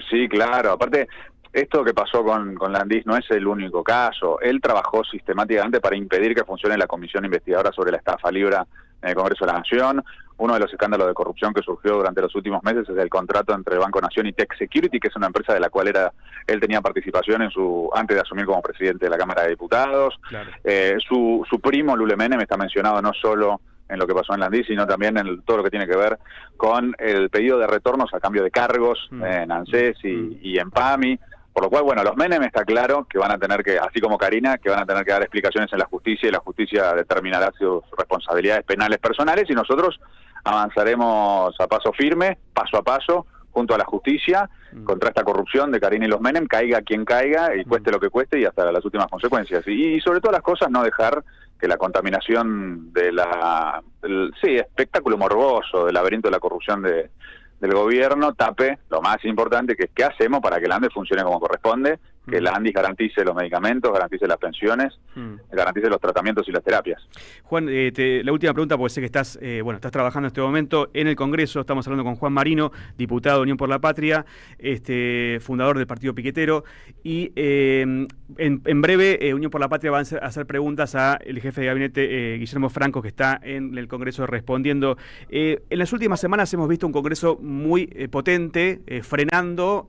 G: Sí, claro. Aparte, esto que pasó con Landis no es el único caso. Él trabajó sistemáticamente para impedir que funcione la comisión investigadora sobre la estafa Libra en el Congreso de la Nación. Uno de los escándalos de corrupción que surgió durante los últimos meses es el contrato entre Banco Nación y Tech Security, que es una empresa de la cual él tenía participación antes de asumir como presidente de la Cámara de Diputados. Claro. Su primo, Lule Menem, está mencionado no solo en lo que pasó en Landis, sino también en todo lo que tiene que ver con el pedido de retornos a cambio de cargos en ANSES y en PAMI. Por lo cual, bueno, los Menem está claro que van a tener que, así como Karina, que van a tener que dar explicaciones en la justicia y la justicia determinará sus responsabilidades penales personales y nosotros avanzaremos a paso firme, paso a paso, junto a la justicia, contra esta corrupción de Karina y los Menem, caiga quien caiga y cueste lo que cueste y hasta las últimas consecuencias. Y sobre todas las cosas no dejar que la contaminación del espectáculo morboso del laberinto de la corrupción del gobierno tape lo más importante, que es qué hacemos para que el ANDES funcione como corresponde, que el ANDIS garantice los medicamentos, garantice las pensiones, garantice los tratamientos y las terapias.
V: Juan, la última pregunta, porque sé que estás trabajando en este momento en el Congreso. Estamos hablando con Juan Marino, diputado de Unión por la Patria, fundador del Partido Piquetero, y en breve Unión por la Patria va a hacer preguntas al jefe de gabinete, Guillermo Franco, que está en el Congreso respondiendo. En las últimas semanas hemos visto un Congreso muy potente, frenando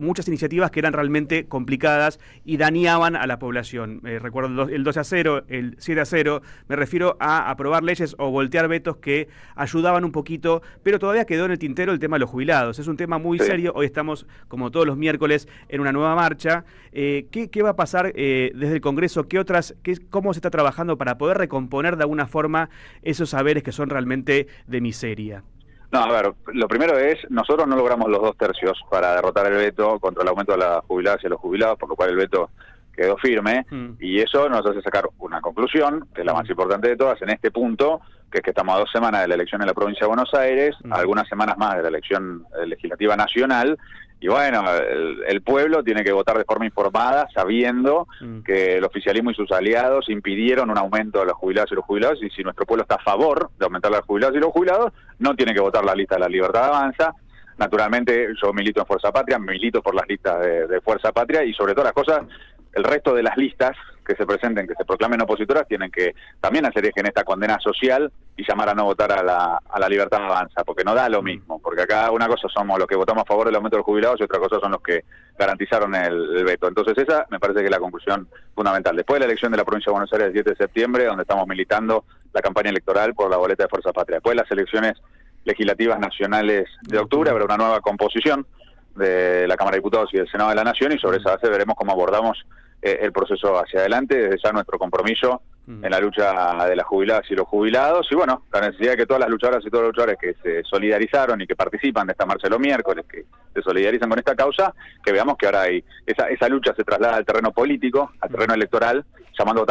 V: muchas iniciativas que eran realmente complicadas y dañaban a la población. Recuerdo el 12-0, el 7-0, me refiero a aprobar leyes o voltear vetos que ayudaban un poquito, pero todavía quedó en el tintero el tema de los jubilados. Es un tema muy serio. Hoy estamos, como todos los miércoles, en una nueva marcha. ¿Qué va a pasar desde el Congreso? ¿Cómo se está trabajando para poder recomponer de alguna forma esos saberes que son realmente de miseria?
G: No, a ver, lo primero es, nosotros no logramos los 2 tercios para derrotar el veto contra el aumento de las jubiladas y a los jubilados, por lo cual el veto quedó firme, y eso nos hace sacar una conclusión, que es la más importante de todas, en este punto, que es que estamos a 2 semanas de la elección en la provincia de Buenos Aires, algunas semanas más de la elección legislativa nacional, y bueno, el pueblo tiene que votar de forma informada, sabiendo que el oficialismo y sus aliados impidieron un aumento de las jubiladas y los jubilados, y si nuestro pueblo está a favor de aumentar las jubiladas y los jubilados, no tiene que votar la lista de la Libertad Avanza. Naturalmente, yo milito en Fuerza Patria, milito por las listas de Fuerza Patria, y sobre todas las cosas, el resto de las listas que se presenten, que se proclamen opositoras, tienen que también hacer eje en esta condena social y llamar a no votar a la Libertad Avanza, porque no da lo mismo, porque acá una cosa somos los que votamos a favor del aumento de los jubilados y otra cosa son los que garantizaron el veto. Entonces esa me parece que es la conclusión fundamental. Después de la elección de la provincia de Buenos Aires el 7 de septiembre, donde estamos militando la campaña electoral por la boleta de Fuerza Patria. Después de las elecciones legislativas nacionales de octubre, habrá una nueva composición de la Cámara de Diputados y del Senado de la Nación, y sobre esa base veremos cómo abordamos el proceso hacia adelante, desde ya nuestro compromiso en la lucha de las jubiladas y los jubilados, y bueno, la necesidad de que todas las luchadoras y todos los luchadores que se solidarizaron y que participan de esta marcha de los miércoles, que se solidarizan con esta causa, que veamos que ahora esa lucha se traslada al terreno político, al terreno electoral, llamando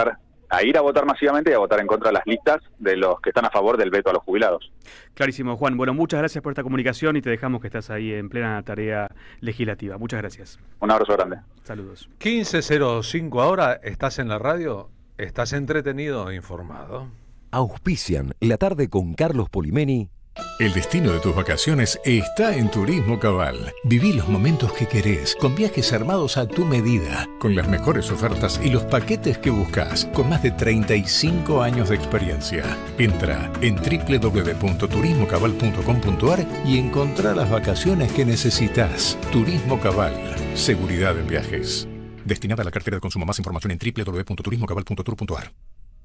G: a ir a votar masivamente y a votar en contra de las listas de los que están a favor del veto a los jubilados.
V: Clarísimo, Juan. Bueno, muchas gracias por esta comunicación y te dejamos que estás ahí en plena tarea legislativa. Muchas gracias.
G: Un abrazo grande.
V: Saludos.
B: 15:05 ahora, ¿estás en la radio? ¿Estás entretenido e informado?
A: Auspician la tarde con Carlos Polimeni.
H: El destino de tus vacaciones está en Turismo Cabal. Viví los momentos que querés, con viajes armados a tu medida, con las mejores ofertas y los paquetes que buscas, con más de 35 años de experiencia. Entra en www.turismocabal.com.ar y encontrá las vacaciones que necesitas. Turismo Cabal, seguridad en viajes. Destinada a la cartera de consumo. Más información en www.turismocabal.tour.ar.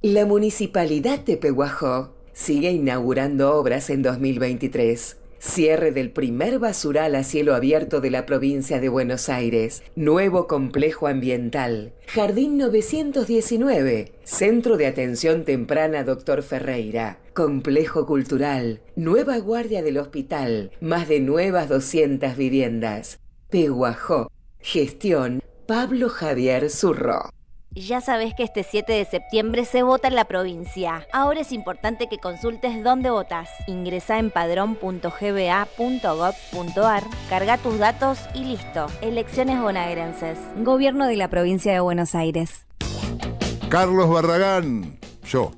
W: La Municipalidad de Pehuajó sigue inaugurando obras en 2023. Cierre del primer basural a cielo abierto de la provincia de Buenos Aires. Nuevo complejo ambiental. Jardín 919. Centro de Atención Temprana Dr. Ferreira. Complejo cultural. Nueva guardia del hospital. Más de nuevas 200 viviendas. Pehuajó. Gestión Pablo Javier Zurro.
I: Ya sabés que este 7 de septiembre se vota en la provincia. Ahora es importante que consultes dónde votás. Ingresá en padrón.gba.gov.ar, carga tus datos y listo. Elecciones bonaerenses. Gobierno de la Provincia de Buenos Aires.
J: Carlos Barragán, yo.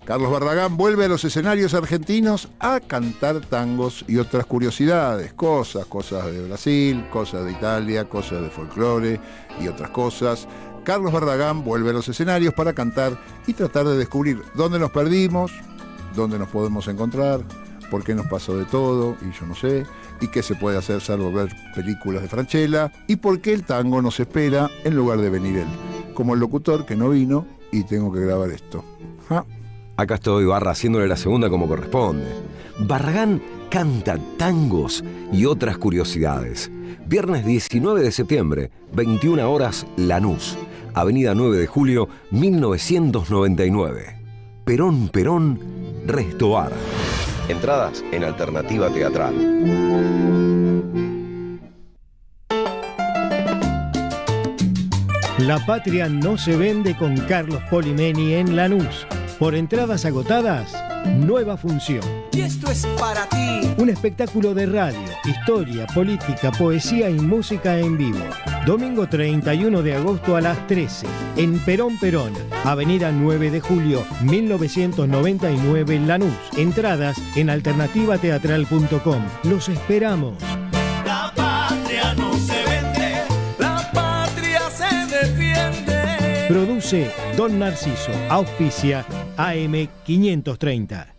J: Carlos Barragán vuelve a los escenarios argentinos a cantar tangos y otras curiosidades, cosas de Brasil, cosas de Italia, cosas de folclore y otras cosas. Carlos Barragán vuelve a los escenarios para cantar y tratar de descubrir dónde nos perdimos, dónde nos podemos encontrar, por qué nos pasó de todo, y yo no sé, y qué se puede hacer salvo ver películas de Francella, y por qué el tango nos espera en lugar de venir él, como el locutor que no vino y tengo que grabar esto. ¿Ah?
A: Acá estoy, Barra, haciéndole la segunda como corresponde. Barragán canta tangos y otras curiosidades. Viernes 19 de septiembre, 21 horas, Lanús. Avenida 9 de Julio, 1999. Perón, Restobar. Entradas en Alternativa Teatral.
K: La Patria no se vende con Carlos Polimeni en Lanús. Por entradas agotadas, nueva función.
F: Y esto es para ti.
K: Un espectáculo de radio, historia, política, poesía y música en vivo. Domingo 31 de agosto a las 13, en Perón, Avenida 9 de Julio, 1999, Lanús. Entradas en alternativateatral.com. Los esperamos.
F: La patria no se vende, la patria se defiende.
K: Produce Don Narciso, auspicia AM530.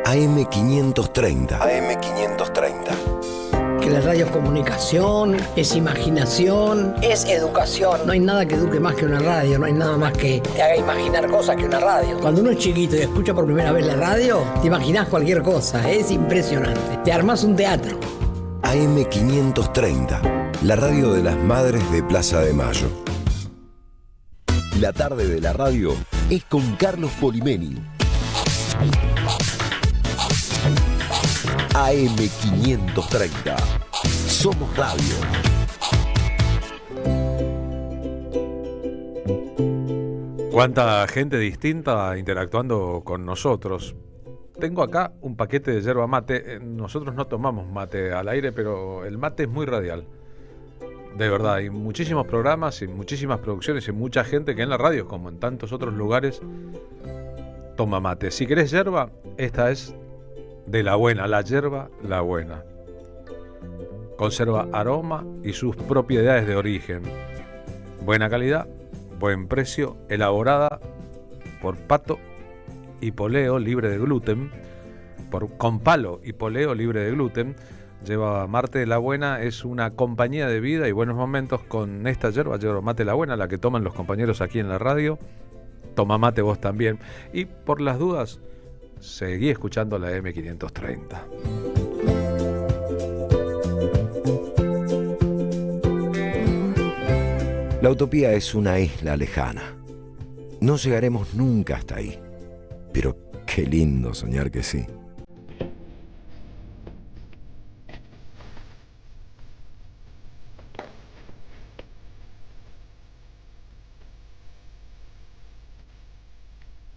A: AM530.
X: Que la radio es comunicación, es imaginación, es educación. No hay nada que eduque más que una radio, no hay nada más que te haga imaginar cosas que una radio. Cuando uno es chiquito y escucha por primera vez la radio, te imaginás cualquier cosa, es impresionante. Te armás un teatro.
A: AM530, la radio de las madres de Plaza de Mayo. La tarde de la radio es con Carlos Polimeni. AM530. Somos radio.
B: Cuánta gente distinta interactuando con nosotros. Tengo acá un paquete de yerba mate. Nosotros no tomamos mate al aire, pero el mate es muy radial. De verdad, hay muchísimos programas y muchísimas producciones y mucha gente que en la radio, como en tantos otros lugares, toma mate. Si querés yerba, esta es de la buena, la yerba, la buena. Conserva aroma y sus propiedades de origen. Buena calidad, buen precio, elaborada por pato y poleo libre de gluten, con palo y poleo libre de gluten. Lleva Mate de la Buena, es una compañía de vida y buenos momentos con esta yerba mate la buena, la que toman los compañeros aquí en la radio. Toma mate vos también. Y por las dudas, seguí escuchando la M530.
A: La utopía es una isla lejana. No llegaremos nunca hasta ahí. Pero qué lindo soñar que sí.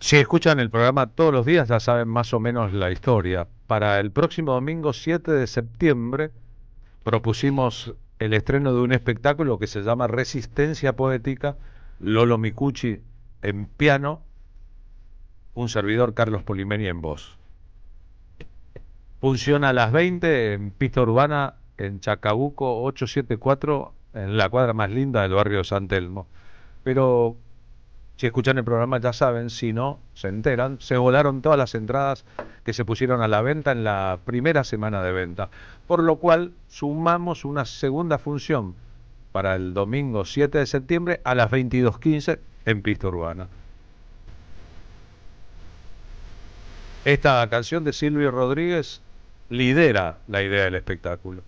B: Si escuchan el programa todos los días ya saben más o menos la historia. Para el próximo domingo 7 de septiembre propusimos el estreno de un espectáculo que se llama Resistencia Poética, Lolo Micucci en piano, un servidor Carlos Polimeni en voz. Funciona a las 20 en Pista Urbana en Chacabuco 874, en la cuadra más linda del barrio de San Telmo. Pero si escuchan el programa ya saben, si no, se enteran, se volaron todas las entradas que se pusieron a la venta en la primera semana de venta. Por lo cual sumamos una segunda función para el domingo 7 de septiembre a las 22:15 en Pista Urbana. Esta canción de Silvio Rodríguez lidera la idea del espectáculo.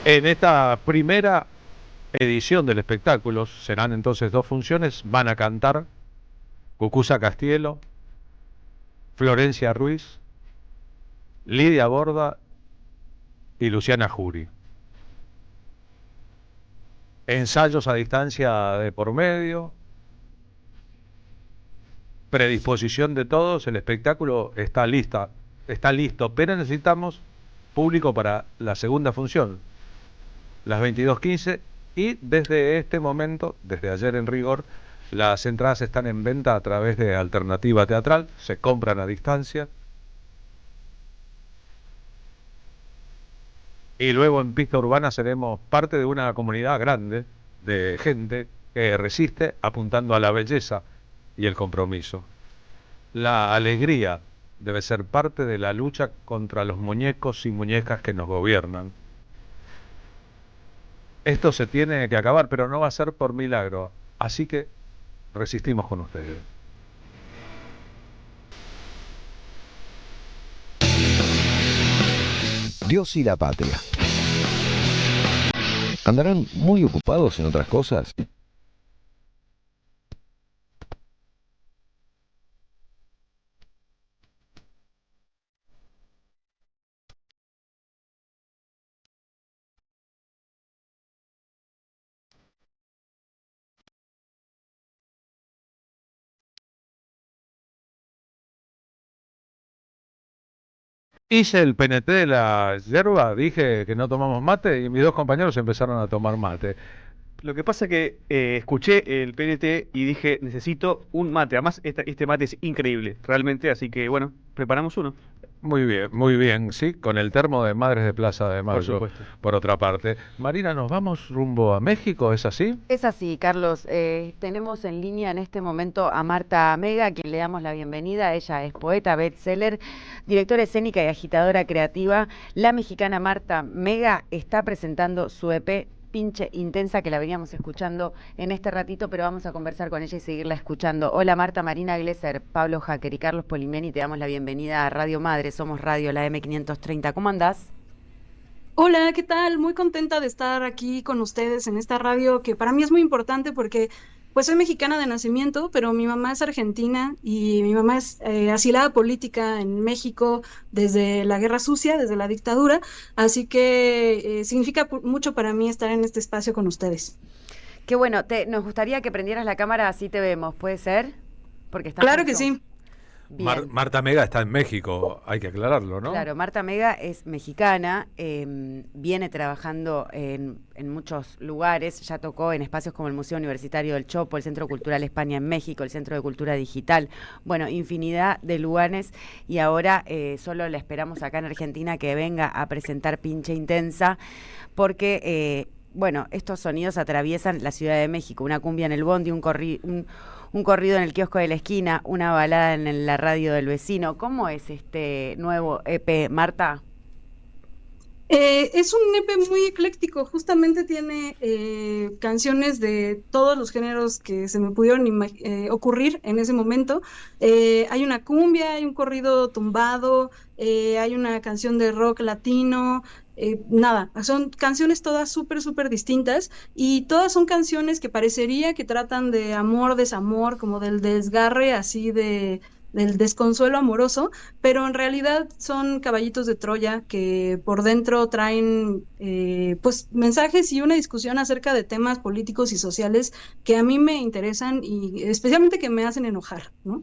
B: En esta primera edición del espectáculo, serán entonces 2 funciones, van a cantar Cucuza Castielo, Florencia Ruiz, Lidia Borda y Luciana Jury. Ensayos a distancia de por medio, predisposición de todos, el espectáculo está listo, pero necesitamos público para la segunda función, las 22:15, y desde este momento, desde ayer en rigor, las entradas están en venta a través de Alternativa Teatral, se compran a distancia. Y luego en Pista Urbana seremos parte de una comunidad grande de gente que resiste apuntando a la belleza y el compromiso. La alegría debe ser parte de la lucha contra los muñecos y muñecas que nos gobiernan. Esto se tiene que acabar, pero no va a ser por milagro. Así que resistimos con ustedes.
A: Dios y la patria. ¿Andarán muy ocupados en otras cosas?
B: Hice el PNT de la yerba, dije que no tomamos mate y mis 2 compañeros empezaron a tomar mate.
V: Lo que pasa es que escuché el PNT y dije, necesito un mate. Además, este mate es increíble, realmente, así que bueno, preparamos uno.
B: Muy bien, sí, con el termo de Madres de Plaza de Mayo,
V: Por supuesto.
B: por otra parte. Marina, ¿nos vamos rumbo a México? ¿Es así?
U: Es así, Carlos. Tenemos en línea en este momento a Marta Mega, a quien le damos la bienvenida. Ella es poeta, bestseller, directora escénica y agitadora creativa. La mexicana Marta Mega está presentando su EP Pinche Intensa, que la veníamos escuchando en este ratito, pero vamos a conversar con ella y seguirla escuchando. Hola Marta, Marina Glesser, Pablo Hacker y Carlos Polimeni, te damos la bienvenida a Radio Madre, somos Radio La M530. ¿Cómo andás?
L: Hola, ¿qué tal? Muy contenta de estar aquí con ustedes en esta radio, que para mí es muy importante porque pues soy mexicana de nacimiento, pero mi mamá es argentina y mi mamá es asilada política en México desde la Guerra Sucia, desde la dictadura, así que significa mucho para mí estar en este espacio con ustedes.
U: Qué bueno, nos gustaría que prendieras la cámara, así te vemos, ¿puede ser? Porque está
L: claro que sí.
B: Marta Mega está en México, hay que aclararlo, ¿no?
U: Claro, Marta Mega es mexicana, viene trabajando en muchos lugares, ya tocó en espacios como el Museo Universitario del Chopo, el Centro Cultural España en México, el Centro de Cultura Digital, bueno, infinidad de lugares, y ahora solo la esperamos acá en Argentina que venga a presentar Pinche Intensa, porque, bueno, estos sonidos atraviesan la Ciudad de México, una cumbia en el bondi, un corrido en el kiosco de la esquina, una balada en la radio del vecino. ¿Cómo es este nuevo EP, Marta?
L: Es un EP muy ecléctico, justamente tiene canciones de todos los géneros que se me pudieron ocurrir en ese momento. Hay una cumbia, hay un corrido tumbado, hay una canción de rock latino. Son canciones todas súper distintas, y todas son canciones que parecería que tratan de amor, desamor, como del desgarre así del desconsuelo amoroso, pero en realidad son caballitos de Troya que por dentro traen pues mensajes y una discusión acerca de temas políticos y sociales que a mí me interesan y especialmente que me hacen enojar, ¿no?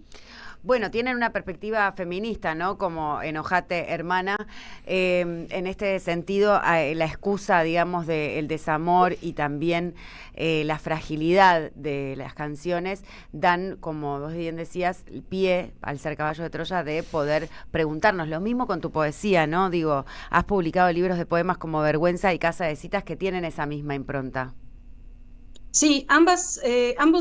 U: Bueno, tienen una perspectiva feminista, ¿no? Como Enojate, hermana. En este sentido, la excusa, digamos, del desamor y también la fragilidad de las canciones dan, como vos bien decías, el pie, al ser caballo de Troya, de poder preguntarnos. Lo mismo con tu poesía, ¿no? Digo, has publicado libros de poemas como Vergüenza y Casa de Citas que tienen esa misma impronta.
L: Sí, ambos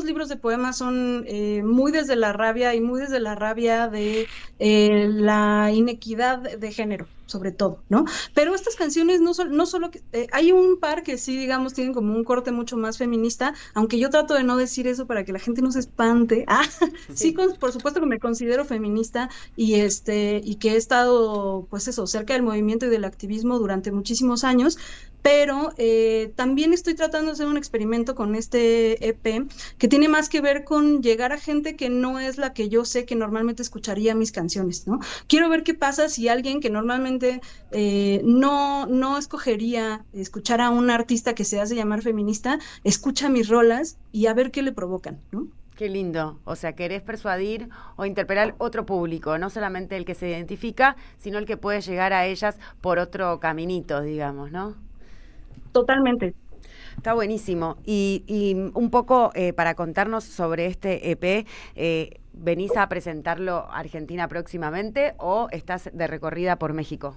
L: libros de poemas son muy desde la rabia y muy desde la rabia de la inequidad de género, sobre todo, ¿no? Pero estas canciones no solo hay un par que sí, digamos, tienen como un corte mucho más feminista, aunque yo trato de no decir eso para que la gente no se espante. Sí, por supuesto que me considero feminista y que he estado, pues eso, cerca del movimiento y del activismo durante muchísimos años, pero también estoy tratando de hacer un experimento con este EP que tiene más que ver con llegar a gente que no es la que yo sé que normalmente escucharía mis canciones, ¿no? Quiero ver qué pasa si alguien que normalmente no escogería escuchar a un artista que se hace llamar feminista, escucha mis rolas y a ver qué le provocan, ¿no?
U: Qué lindo. O sea, querés persuadir o interpelar otro público, no solamente el que se identifica, sino el que puede llegar a ellas por otro caminito, digamos, ¿no?
L: Totalmente.
U: Está buenísimo. Y un poco para contarnos sobre este EP, ¿venís a presentarlo a Argentina próximamente o estás de recorrida por México?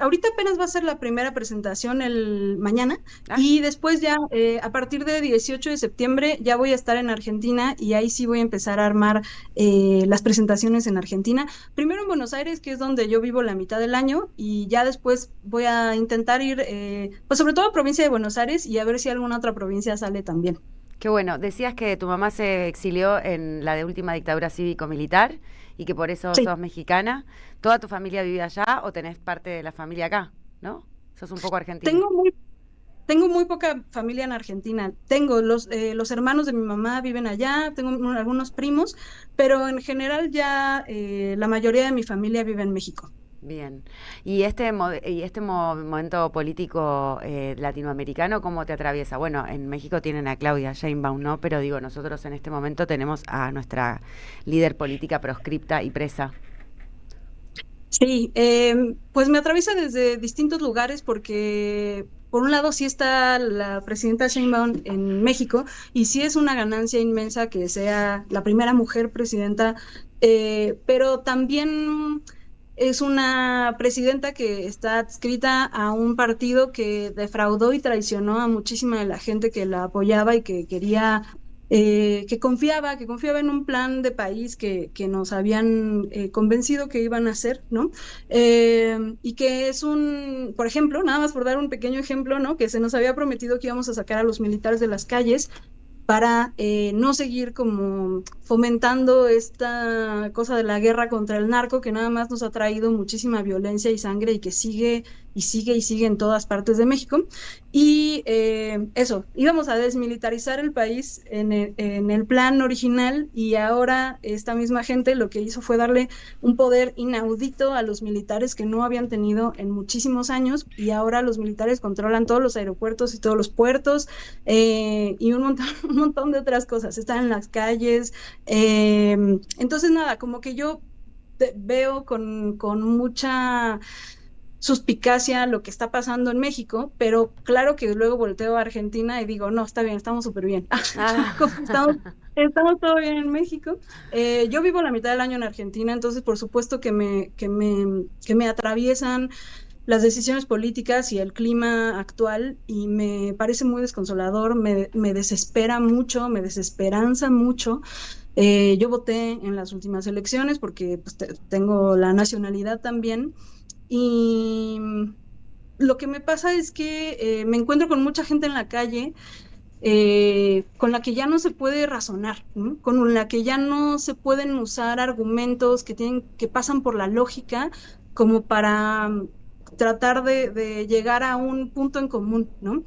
L: Ahorita apenas va a ser la primera presentación el mañana y después ya a partir de 18 de septiembre ya voy a estar en Argentina y ahí sí voy a empezar a armar las presentaciones en Argentina. Primero en Buenos Aires, que es donde yo vivo la mitad del año, y ya después voy a intentar ir, pues sobre todo a provincia de Buenos Aires y a ver si alguna otra provincia sale también.
U: Qué bueno. Decías que tu mamá se exilió en la de última dictadura cívico-militar y que por eso sos mexicana. ¿Toda tu familia vive allá o tenés parte de la familia acá, no? ¿Sos un poco argentina?
L: Tengo muy poca familia en Argentina. Tengo los hermanos de mi mamá viven allá, tengo algunos primos, pero en general ya la mayoría de mi familia vive en México.
U: Bien. ¿Y este momento político latinoamericano cómo te atraviesa? Bueno, en México tienen a Claudia Sheinbaum, ¿no? Pero digo, nosotros en este momento tenemos a nuestra líder política proscripta y presa.
L: Sí, pues me atraviesa desde distintos lugares porque por un lado sí está la presidenta Sheinbaum en México y sí es una ganancia inmensa que sea la primera mujer presidenta, pero también es una presidenta que está adscrita a un partido que defraudó y traicionó a muchísima de la gente que la apoyaba y que quería, que confiaba en un plan de país que nos habían convencido que iban a hacer, ¿no? Y que es por ejemplo, nada más por dar un pequeño ejemplo, ¿no? Que se nos había prometido que íbamos a sacar a los militares de las calles para no seguir como fomentando esta cosa de la guerra contra el narco que nada más nos ha traído muchísima violencia y sangre y que sigue y sigue y sigue en todas partes de México. Y eso, íbamos a desmilitarizar el país en el plan original y ahora esta misma gente lo que hizo fue darle un poder inaudito a los militares que no habían tenido en muchísimos años y ahora los militares controlan todos los aeropuertos y todos los puertos y un montón de otras cosas, están en las calles. Entonces nada, como que yo veo con mucha suspicacia lo que está pasando en México, pero claro que luego volteo a Argentina y digo, no, está bien, estamos súper bien. Estamos todo bien en México. Yo vivo la mitad del año en Argentina, entonces por supuesto que me atraviesan las decisiones políticas y el clima actual y me parece muy desconsolador, me desespera mucho, me desesperanza mucho. Yo voté en las últimas elecciones porque pues, tengo la nacionalidad también y lo que me pasa es que me encuentro con mucha gente en la calle con la que ya no se puede razonar, ¿no? Con la que ya no se pueden usar argumentos que pasan por la lógica como para tratar de llegar a un punto en común, ¿no?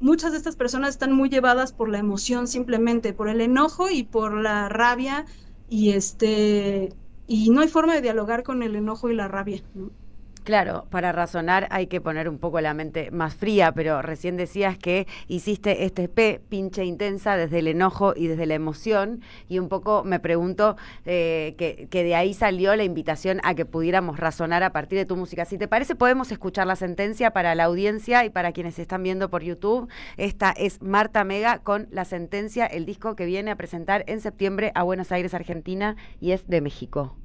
L: Muchas de estas personas están muy llevadas por la emoción simplemente, por el enojo y por la rabia y no hay forma de dialogar con el enojo y la rabia, ¿no?
U: Claro, para razonar hay que poner un poco la mente más fría, pero recién decías que hiciste este pinche intensa desde el enojo y desde la emoción, y un poco me pregunto que de ahí salió la invitación a que pudiéramos razonar a partir de tu música. Si te parece, podemos escuchar la sentencia para la audiencia y para quienes están viendo por YouTube. Esta es Marta Mega con La Sentencia, el disco que viene a presentar en septiembre a Buenos Aires, Argentina, y es de México.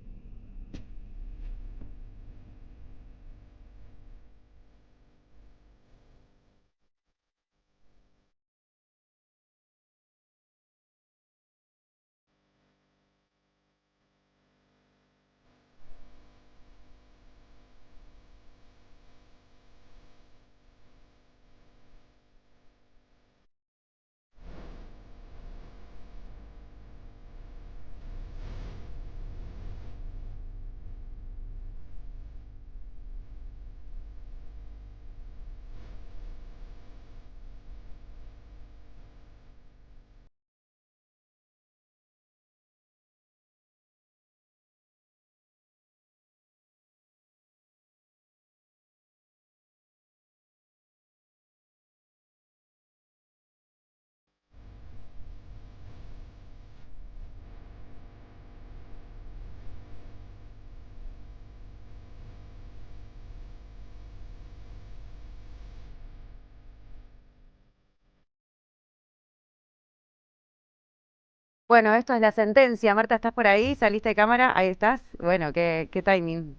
U: Bueno, esto es la sentencia. Marta, ¿estás por ahí? ¿Saliste de cámara? Ahí estás. Bueno, qué timing.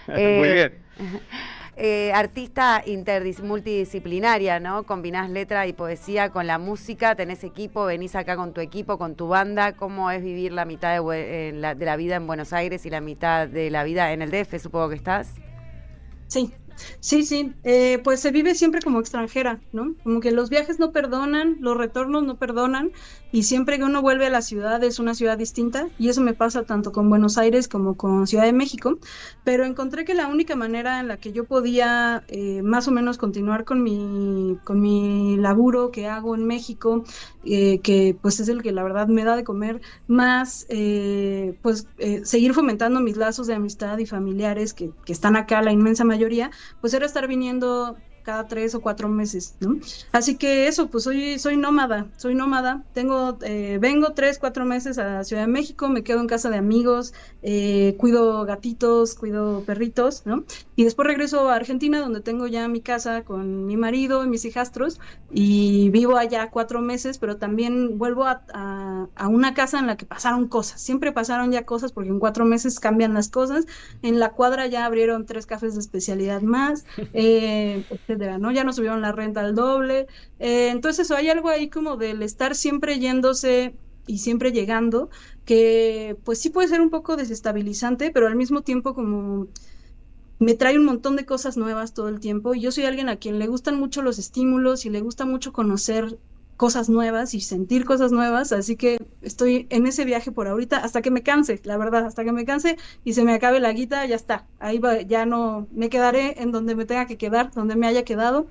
V: Muy bien.
U: Artista multidisciplinaria, ¿no? Combinás letra y poesía con la música, tenés equipo, venís acá con tu equipo, con tu banda. ¿Cómo es vivir la mitad de la vida en Buenos Aires y la mitad de la vida en el DF? Supongo que estás.
L: Sí, sí, pues se vive siempre como extranjera, ¿no? Como que los viajes no perdonan, los retornos no perdonan, y siempre que uno vuelve a la ciudad es una ciudad distinta, y eso me pasa tanto con Buenos Aires como con Ciudad de México, pero encontré que la única manera en la que yo podía más o menos continuar con mi laburo que hago en México, que pues es el que la verdad me da de comer, más seguir fomentando mis lazos de amistad y familiares que están acá, la inmensa mayoría, pues era estar viniendo cada 3 o 4 meses, ¿no? Así que eso, pues soy nómada, vengo 3, 4 meses a Ciudad de México, me quedo en casa de amigos, cuido gatitos, cuido perritos, ¿no? Y después regreso a Argentina, donde tengo ya mi casa con mi marido y mis hijastros, y vivo allá 4 meses, pero también vuelvo a una casa en la que pasaron cosas, siempre pasaron ya cosas, porque en 4 meses cambian las cosas. En la cuadra ya abrieron 3 cafés de especialidad más, etcétera, ¿no? Ya nos subieron la renta al doble. Entonces eso, hay algo ahí como del estar siempre yéndose y siempre llegando, que pues sí puede ser un poco desestabilizante, pero al mismo tiempo como me trae un montón de cosas nuevas todo el tiempo, y yo soy alguien a quien le gustan mucho los estímulos y le gusta mucho conocer cosas nuevas y sentir cosas nuevas, así que estoy en ese viaje por ahorita hasta que me canse, la verdad, hasta que me canse y se me acabe la guita, ya está, ahí va, ya no, me quedaré en donde me tenga que quedar, donde me haya quedado.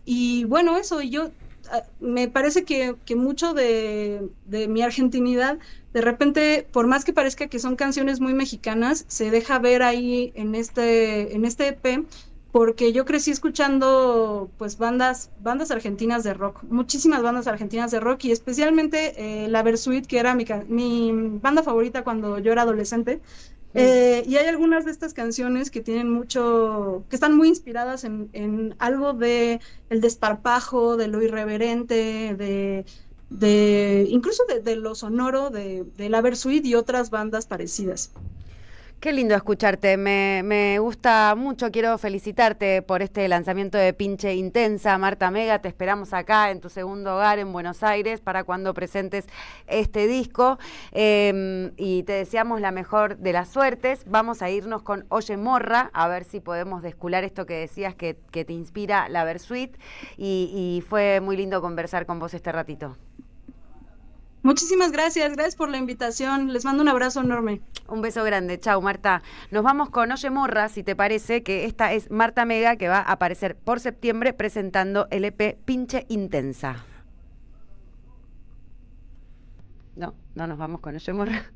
L: Y bueno, eso, y yo me parece que mucho de mi argentinidad, de repente, por más que parezca que son canciones muy mexicanas, se deja ver ahí en este EP, porque yo crecí escuchando pues bandas argentinas de rock, muchísimas bandas argentinas de rock, y especialmente la Versuit, que era mi banda favorita cuando yo era adolescente. Y hay algunas de estas canciones que tienen que están muy inspiradas en algo de el desparpajo, de lo irreverente, incluso de lo sonoro de la Versuit y otras bandas parecidas.
U: Qué lindo escucharte, me gusta mucho, quiero felicitarte por este lanzamiento de Pinche Intensa, Marta Mega, te esperamos acá en tu segundo hogar en Buenos Aires para cuando presentes este disco, y te deseamos la mejor de las suertes. Vamos a irnos con Oye Morra, a ver si podemos descular esto que decías que te inspira la Versuit, y fue muy lindo conversar con vos este ratito.
L: Muchísimas gracias por la invitación, les mando un abrazo enorme.
U: Un beso grande, chau Marta. Nos vamos con Oye Morra, si te parece, que esta es Marta Mega, que va a aparecer por septiembre presentando el EP Pinche Intensa. No nos vamos con Oye Morra.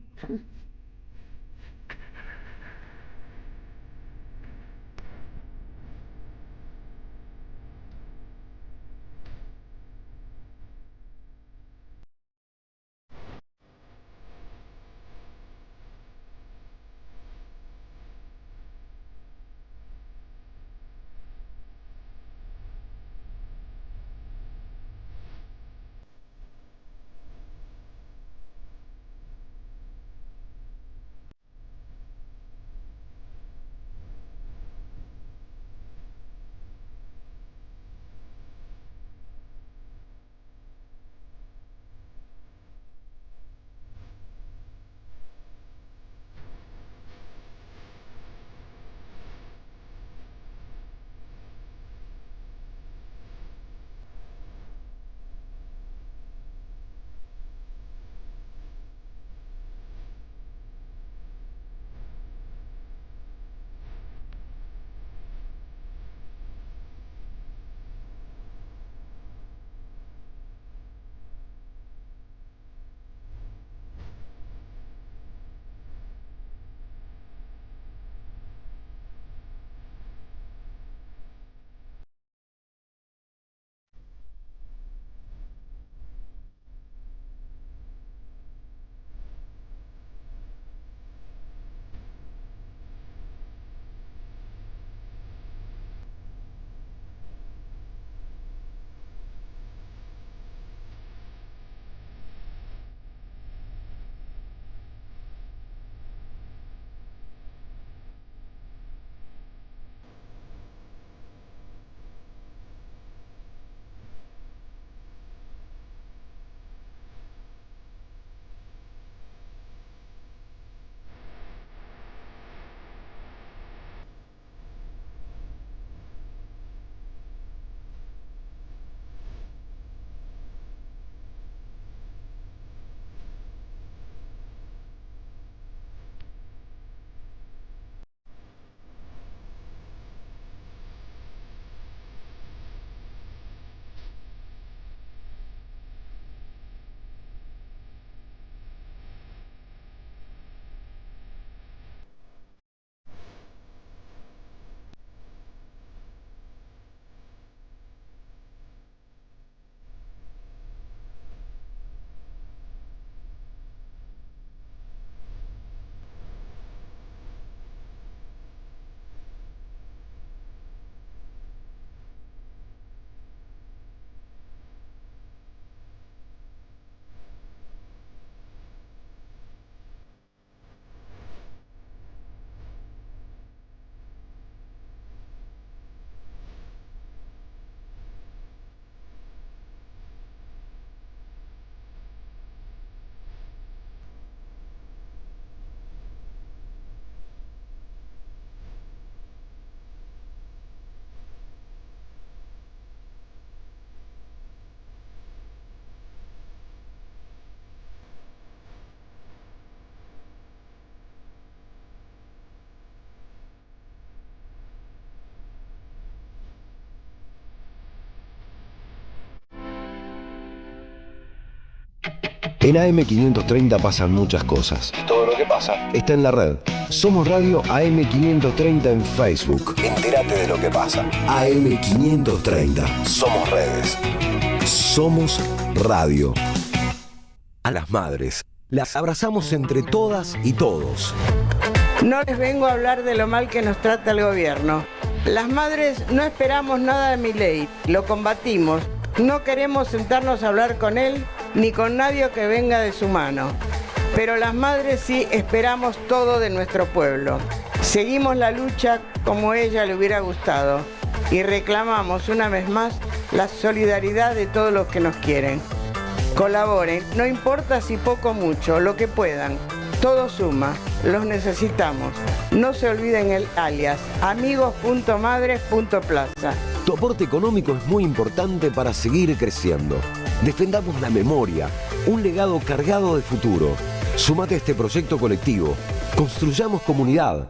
A: En AM530 pasan muchas cosas. Y todo lo que pasa está en la red. Somos Radio AM530 en Facebook. Entérate de lo que pasa. AM530. Somos redes. Somos radio. A las madres, las abrazamos entre todas y todos.
M: No les vengo a hablar de lo mal que nos trata el gobierno. Las madres no esperamos nada de Milei, lo combatimos. No queremos sentarnos a hablar con él ni con nadie que venga de su mano. Pero las madres sí esperamos todo de nuestro pueblo. Seguimos la lucha como ella le hubiera gustado y reclamamos una vez más la solidaridad de todos los que nos quieren. Colaboren, no importa si poco o mucho, lo que puedan. Todo suma, los necesitamos. No se olviden el alias, amigos.madres.plaza.
A: Tu aporte económico es muy importante para seguir creciendo. Defendamos la memoria, un legado cargado de futuro. Súmate a este proyecto colectivo. Construyamos comunidad.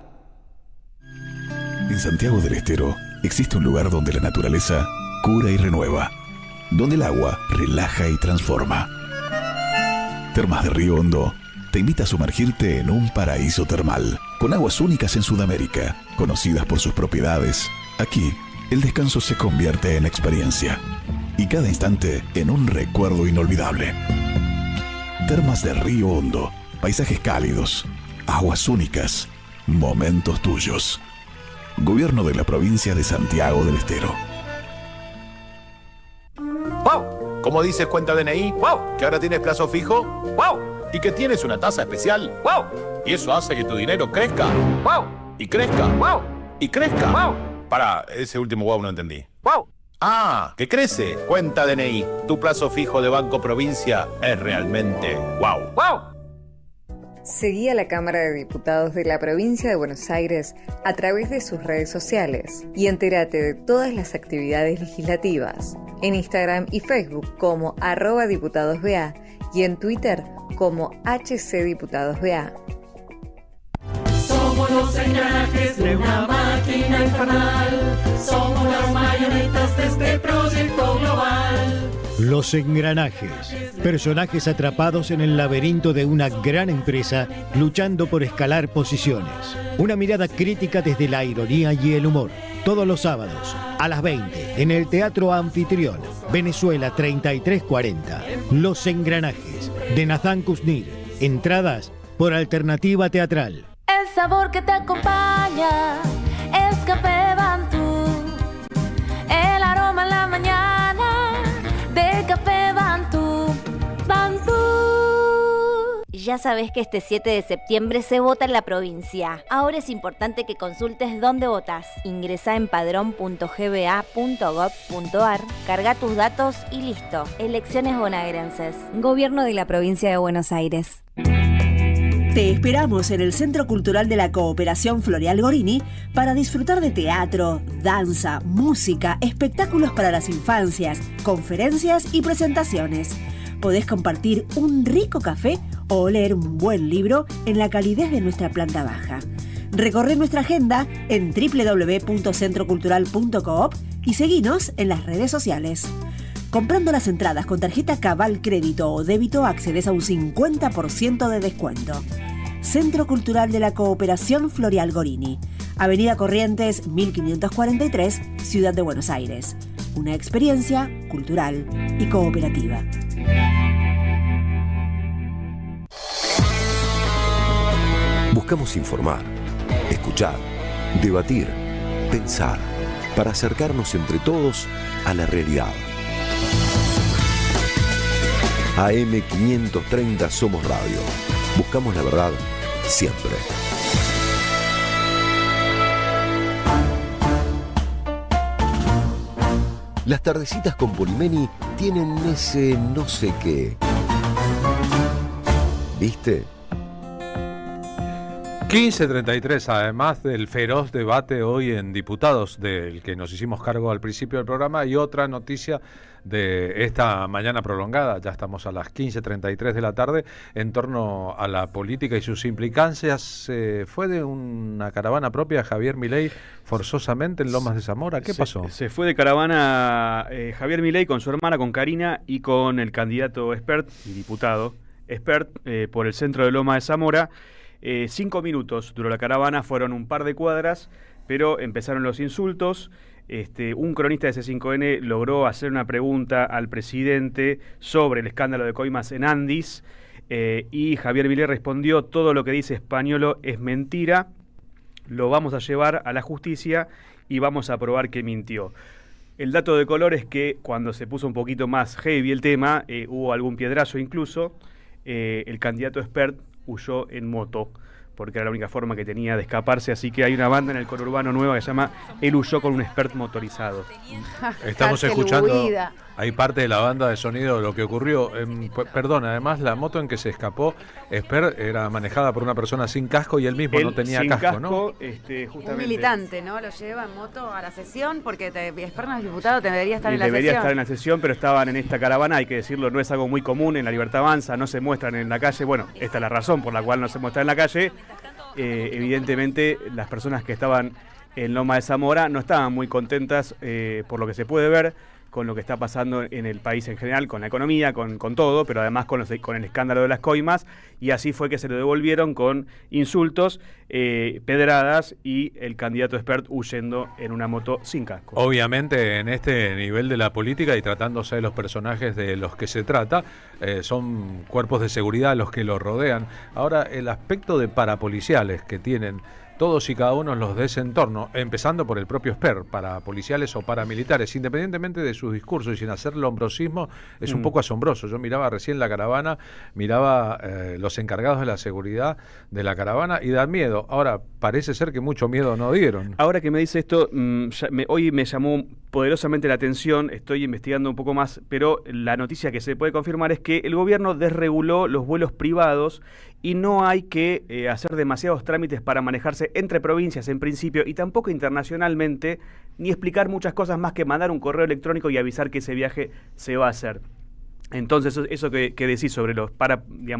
N: En Santiago del Estero existe un lugar donde la naturaleza cura y renueva, donde el agua relaja y transforma. Termas de Río Hondo te invita a sumergirte en un paraíso termal, con aguas únicas en Sudamérica, conocidas por sus propiedades. Aquí, el descanso se convierte en experiencia y cada instante en un recuerdo inolvidable. Termas de Río Hondo, paisajes cálidos, aguas únicas, momentos tuyos. Gobierno de la provincia de Santiago del Estero.
O: ¡Wow! ¿Cómo dices cuenta DNI? ¡Wow! ¿Que ahora tienes plazo fijo? ¡Wow! ¿Y que tienes una tasa especial? ¡Wow! Y eso hace que tu dinero crezca. ¡Wow! Y crezca. ¡Wow! Y crezca. ¡Wow! Para, ese último wow no entendí. ¡Wow! Ah, que crece. Cuenta DNI. Tu plazo fijo de Banco Provincia es realmente wow. ¡Wow!
P: Seguí a la Cámara de Diputados de la Provincia de Buenos Aires a través de sus redes sociales y entérate de todas las actividades legislativas en Instagram y Facebook como @diputadosBA y en Twitter como HCDiputadosBA.
F: Somos los engranajes de una máquina infernal. Somos las marionetas de este proyecto global.
K: Los engranajes, personajes atrapados en el laberinto de una gran empresa luchando por escalar posiciones. Una mirada crítica desde la ironía y el humor. Todos los sábados a las 20 en el Teatro Anfitrión, Venezuela 3340. Los engranajes de Nathan Kusnir. Entradas por Alternativa Teatral.
I: El sabor que te acompaña es Café Bantú. El aroma en la mañana de Café Bantú. Bantú. Ya sabes que este 7 de septiembre se vota en la provincia. Ahora es importante que consultes dónde votas. Ingresá en padrón.gba.gov.ar, carga tus datos y listo. Elecciones bonaerenses. Gobierno de la Provincia de Buenos Aires.
Y: Te esperamos en el Centro Cultural de la Cooperación Floreal Gorini para disfrutar de teatro, danza, música, espectáculos para las infancias, conferencias y presentaciones. Podés compartir un rico café o leer un buen libro en la calidez de nuestra planta baja. Recorre nuestra agenda en www.centrocultural.coop y seguinos en las redes sociales. Comprando las entradas con tarjeta Cabal Crédito o Débito accedes a un 50% de descuento. Centro Cultural de la Cooperación Floreal Gorini, Avenida Corrientes 1543, Ciudad de Buenos Aires. Una experiencia cultural y cooperativa.
A: Buscamos informar, escuchar, debatir, pensar, para acercarnos entre todos a la realidad. AM530 Somos Radio. Buscamos la verdad siempre. Las tardecitas con Polimeni tienen ese no sé qué. ¿Viste?
B: 15:33, además del feroz debate hoy en diputados del que nos hicimos cargo al principio del programa, y otra noticia de esta mañana prolongada, ya estamos a las 15:33 de la tarde, en torno a la política y sus implicancias. ¿Fue de una caravana propia Javier Milei forzosamente en Lomas de Zamora? ¿Qué pasó?
V: Se fue de caravana Javier Milei con su hermana, con Karina, y con el candidato expert y diputado Espert por el centro de Loma de Zamora. 5 minutos duró la caravana, fueron un par de cuadras, pero empezaron los insultos. Un cronista de C5N logró hacer una pregunta al presidente sobre el escándalo de coimas en Andis, y Javier Milei respondió: todo lo que dice Spagnuolo es mentira, lo vamos a llevar a la justicia y vamos a probar que mintió. El dato de color es que cuando se puso un poquito más heavy el tema, hubo algún piedrazo incluso, el candidato Espert huyó en moto, porque era la única forma que tenía de escaparse, así que hay una banda en el conurbano nueva que se llama Él huyó con un Espert motorizado.
B: Estamos escuchando, hay parte de la banda de sonido de lo que ocurrió. Perdón, además la moto en que se escapó Espert era manejada por una persona sin casco y él mismo no tenía casco, ¿no?
U: Justamente. Un militante, ¿no? Lo lleva en moto a la sesión porque Espert no es diputado, debería estar en la sesión.
V: Debería estar en la sesión, pero estaban en esta caravana, hay que decirlo, no es algo muy común en La Libertad Avanza, no se muestran en la calle. Bueno, esta es la razón por la cual no se muestra en la calle. Evidentemente las personas que estaban en Loma de Zamora no estaban muy contentas, por lo que se puede ver, con lo que está pasando en el país en general, con la economía, con todo, pero además con el escándalo de las coimas, y así fue que se lo devolvieron con insultos, pedradas y el candidato Espert huyendo en una moto sin casco.
B: Obviamente en este nivel de la política y tratándose de los personajes de los que se trata, son cuerpos de seguridad los que lo rodean. Ahora, el aspecto de parapoliciales que tienen todos y cada uno los de ese entorno, empezando por el propio Espert, parapoliciales o paramilitares, independientemente de sus discursos y sin hacer lombrosismo, es un poco asombroso. Yo miraba recién la caravana, miraba los encargados de la seguridad de la caravana y da miedo. Ahora, parece ser que mucho miedo no dieron.
V: Ahora que me dice esto, hoy me llamó poderosamente la atención, estoy investigando un poco más, pero la noticia que se puede confirmar es que el gobierno desreguló los vuelos privados y no hay que hacer demasiados trámites para manejarse entre provincias en principio y tampoco internacionalmente, ni explicar muchas cosas más que mandar un correo electrónico y avisar que ese viaje se va a hacer. Entonces, eso que decís sobre los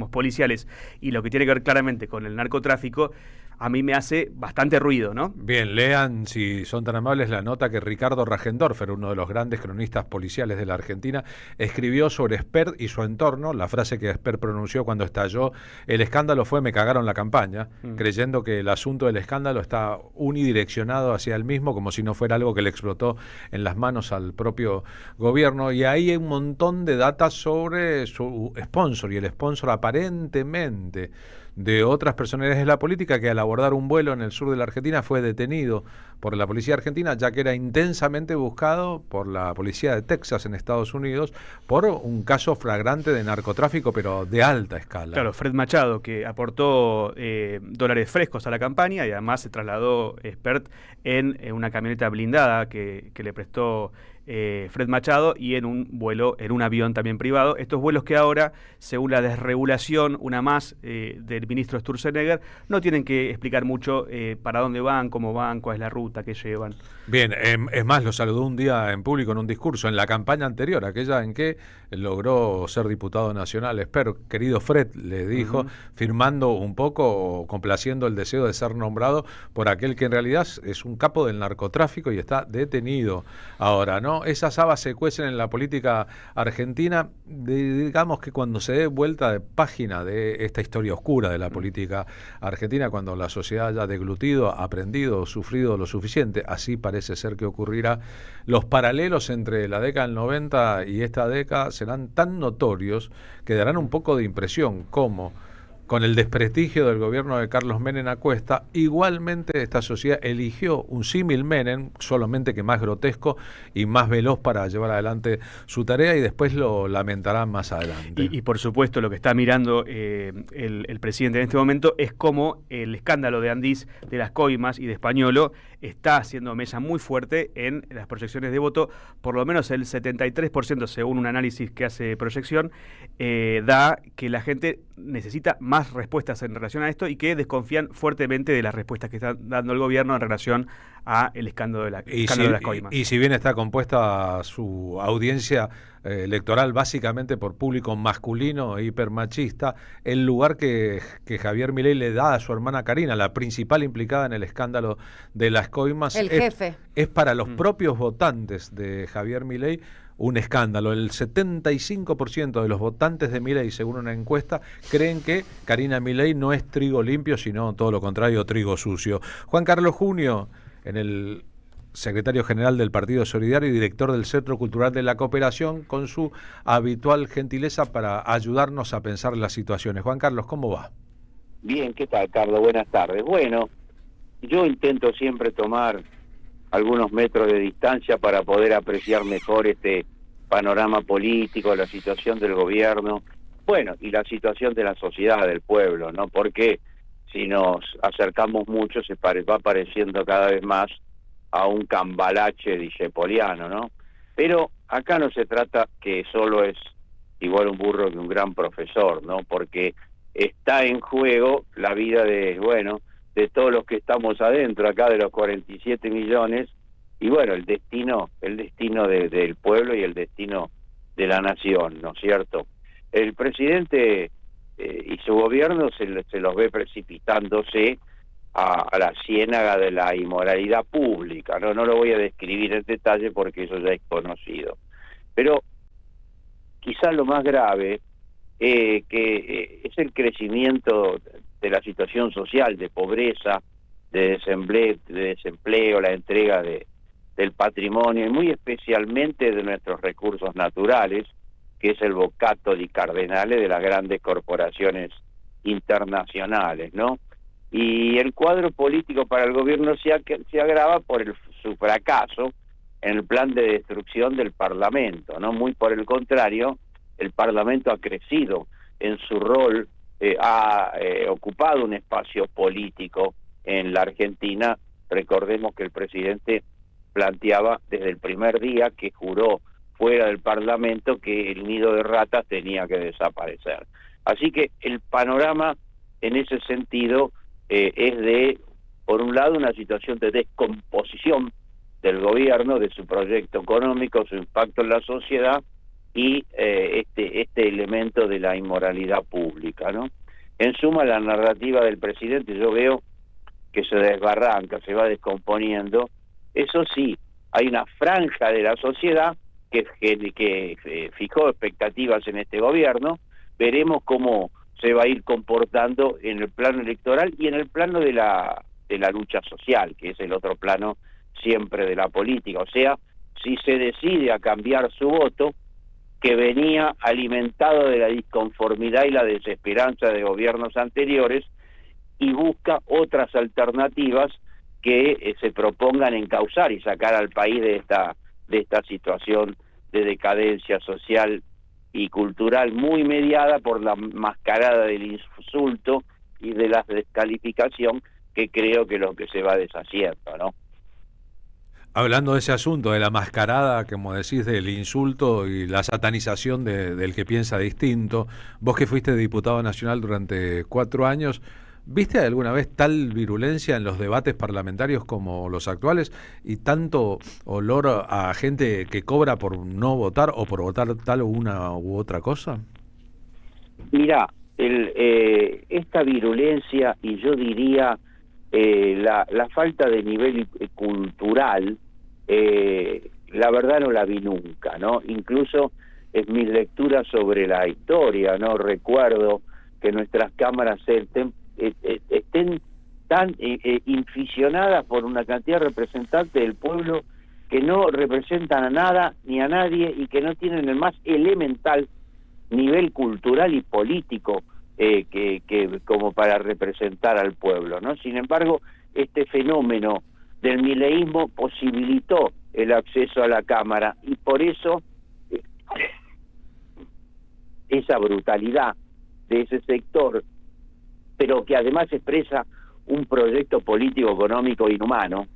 V: policiales y lo que tiene que ver claramente con el narcotráfico, a mí me hace bastante ruido, ¿no?
B: Bien, lean, si son tan amables, la nota que Ricardo Rajendorfer, uno de los grandes cronistas policiales de la Argentina, escribió sobre Espert y su entorno. La frase que Espert pronunció cuando estalló el escándalo fue: me cagaron la campaña, creyendo que el asunto del escándalo está unidireccionado hacia él mismo, como si no fuera algo que le explotó en las manos al propio gobierno. Y ahí hay un montón de datos sobre su sponsor, y el sponsor aparentemente de otras personalidades de la política, que al abordar un vuelo en el sur de la Argentina fue detenido por la policía argentina, ya que era intensamente buscado por la policía de Texas en Estados Unidos por un caso flagrante de narcotráfico, pero de alta escala.
V: Claro, Fred Machado, que aportó dólares frescos a la campaña, y además se trasladó Espert en una camioneta blindada que le prestó Fred Machado, y en un vuelo, en un avión también privado. Estos vuelos que ahora, según la desregulación, una más del ministro Sturzenegger, no tienen que explicar mucho para dónde van, cómo van, cuál es la ruta que llevan.
B: Bien, es más, lo saludó un día en público en un discurso en la campaña anterior, aquella en que logró ser diputado nacional. Espero, querido Fred, le dijo, firmando un poco, complaciendo el deseo de ser nombrado por aquel que en realidad es un capo del narcotráfico y está detenido ahora, ¿no? Esas habas se cuecen en la política argentina. Digamos que cuando se dé vuelta de página de esta historia oscura de la política argentina, cuando la sociedad haya deglutido, aprendido, sufrido lo suficiente, así parece ser que ocurrirá, los paralelos entre la década del 90 y esta década serán tan notorios que darán un poco de impresión, como con el desprestigio del gobierno de Carlos Menem a cuesta, igualmente esta sociedad eligió un símil Menem, solamente que más grotesco y más veloz para llevar adelante su tarea, y después lo lamentarán más adelante.
V: Y por supuesto lo que está mirando el presidente en este momento es cómo el escándalo de Andis, de las coimas y de Spagnuolo está haciendo mella muy fuerte en las proyecciones de voto. Por lo menos el 73%, según un análisis que hace Proyección, da que la gente necesita más respuestas en relación a esto y que desconfían fuertemente de las respuestas que está dando el gobierno en relación a el escándalo de las coimas.
B: Y si bien está compuesta su audiencia electoral básicamente por público masculino e hipermachista, el lugar que Javier Milei le da a su hermana Karina, la principal implicada en el escándalo de las coimas, es para los propios votantes de Javier Milei un escándalo. El 75% de los votantes de Milei, según una encuesta, creen que Karina Milei no es trigo limpio, sino todo lo contrario, trigo sucio. Juan Carlos Junio, en el secretario general del Partido Solidario y director del Centro Cultural de la Cooperación, con su habitual gentileza para ayudarnos a pensar las situaciones. Juan Carlos, ¿cómo va?
C: Bien, ¿qué tal, Carlos? Buenas tardes. Bueno, yo intento siempre tomar algunos metros de distancia para poder apreciar mejor este panorama político, la situación del gobierno, bueno, y la situación de la sociedad, del pueblo, ¿no? Porque si nos acercamos mucho va pareciendo cada vez más a un cambalache discepoliano, ¿no? Pero acá no se trata que solo es igual un burro que un gran profesor, ¿no? Porque está en juego la vida de todos los que estamos adentro, acá de los 47 millones, y bueno, el destino del pueblo y el destino de la nación, ¿no es cierto? El presidente y su gobierno se los ve precipitándose a la ciénaga de la inmoralidad pública, no lo voy a describir en detalle porque eso ya es conocido. Pero quizás lo más grave que es el crecimiento de la situación social, de pobreza, de desempleo, la entrega del patrimonio y muy especialmente de nuestros recursos naturales, que es el bocato di cardenale de las grandes corporaciones internacionales, ¿no? Y el cuadro político para el gobierno se agrava por su fracaso en el plan de destrucción del Parlamento, ¿no? Muy por el contrario, el Parlamento ha crecido en su rol, ha ocupado un espacio político en la Argentina. Recordemos que el presidente planteaba desde el primer día que juró fuera del Parlamento que el nido de ratas tenía que desaparecer. Así que el panorama en ese sentido es de, por un lado, una situación de descomposición del gobierno, de su proyecto económico, su impacto en la sociedad y este elemento de la inmoralidad pública, ¿no? En suma, la narrativa del presidente yo veo que se desbarranca, se va descomponiendo. Eso sí, hay una franja de la sociedad que fijó expectativas en este gobierno. Veremos cómo se va a ir comportando en el plano electoral y en el plano de la lucha social, que es el otro plano siempre de la política. O sea, si se decide a cambiar su voto, que venía alimentado de la disconformidad y la desesperanza de gobiernos anteriores, y busca otras alternativas que se propongan encauzar y sacar al país de esta situación de decadencia social y cultural muy mediada por la mascarada del insulto y de la descalificación, que creo que es lo que se va deshaciendo, ¿no?
B: Hablando de ese asunto, de la mascarada, como decís, del insulto y la satanización del que piensa distinto, vos que fuiste diputado nacional durante 4 años, ¿viste alguna vez tal virulencia en los debates parlamentarios como los actuales y tanto olor a gente que cobra por no votar o por votar tal o una u otra cosa?
C: Mirá, esta virulencia y yo diría la falta de nivel cultural, la verdad no la vi nunca, ¿no? Incluso en mis lecturas sobre la historia, ¿no? Recuerdo que nuestras cámaras estén tan inficionadas por una cantidad de representantes del pueblo que no representan a nada ni a nadie y que no tienen el más elemental nivel cultural y político que como para representar al pueblo, ¿no? Sin embargo, este fenómeno del mileísmo posibilitó el acceso a la Cámara y por eso esa brutalidad de ese sector, pero que además expresa un proyecto político económico inhumano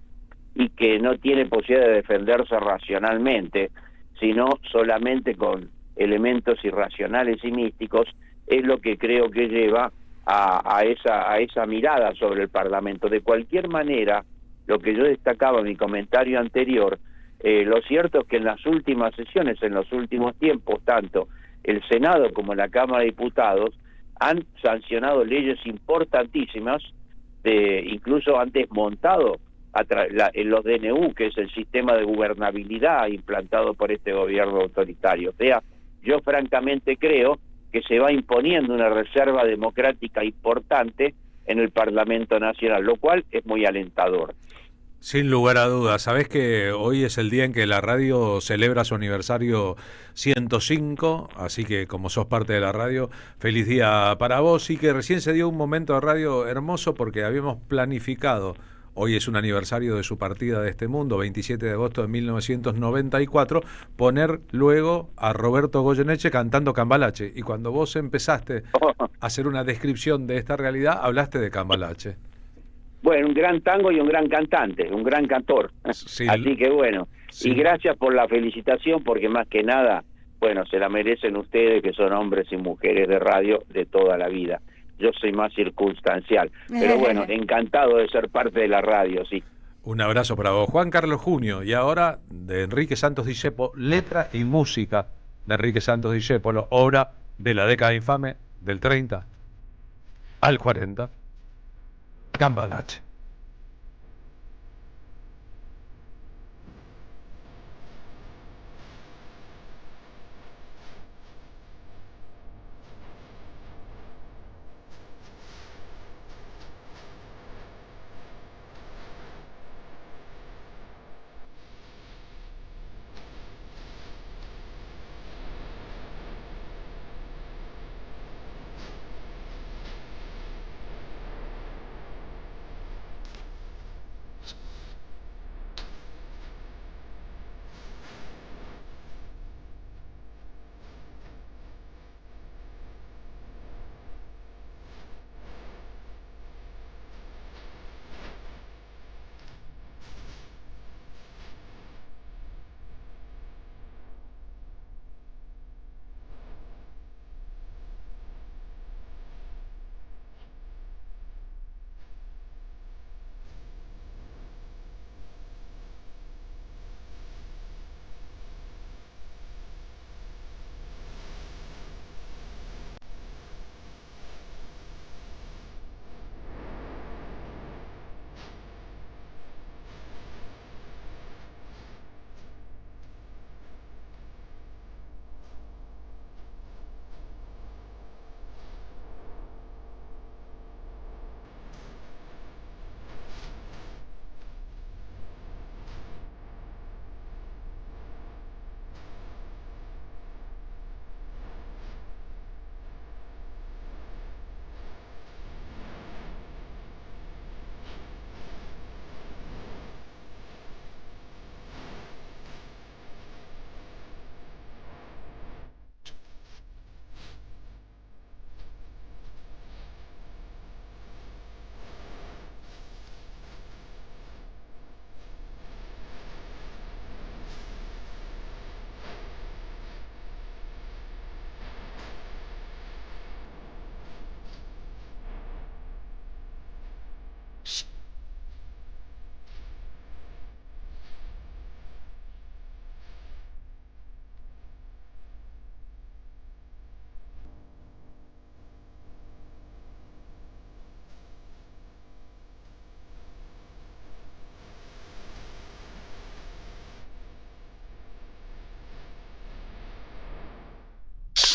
C: y que no tiene posibilidad de defenderse racionalmente, sino solamente con elementos irracionales y místicos, es lo que creo que lleva a esa mirada sobre el Parlamento. De cualquier manera, lo que yo destacaba en mi comentario anterior, lo cierto es que en las últimas sesiones, en los últimos tiempos, tanto el Senado como la Cámara de Diputados han sancionado leyes importantísimas, incluso han desmontado en los DNU, que es el sistema de gubernabilidad implantado por este gobierno autoritario. O sea, yo francamente creo que se va imponiendo una reserva democrática importante en el Parlamento Nacional, lo cual es muy alentador.
B: Sin lugar a dudas. Sabés que hoy es el día en que la radio celebra su aniversario 105, así que como sos parte de la radio, feliz día para vos, y que recién se dio un momento de radio hermoso porque habíamos planificado, hoy es un aniversario de su partida de este mundo, 27 de agosto de 1994, poner luego a Roberto Goyeneche cantando Cambalache, y cuando vos empezaste a hacer una descripción de esta realidad, hablaste de Cambalache.
C: Bueno, un gran tango y un gran cantante, un gran cantor. Sí. Así que bueno, sí. Y gracias por la felicitación, porque más que nada, bueno, se la merecen ustedes, que son hombres y mujeres de radio de toda la vida. Yo soy más circunstancial, pero bueno, encantado de ser parte de la radio, sí.
B: Un abrazo para vos, Juan Carlos Junio, y ahora de Enrique Santos Discépolo, letra y música de Enrique Santos Discépolo, obra de la década infame del 30 al 40. Cambalache.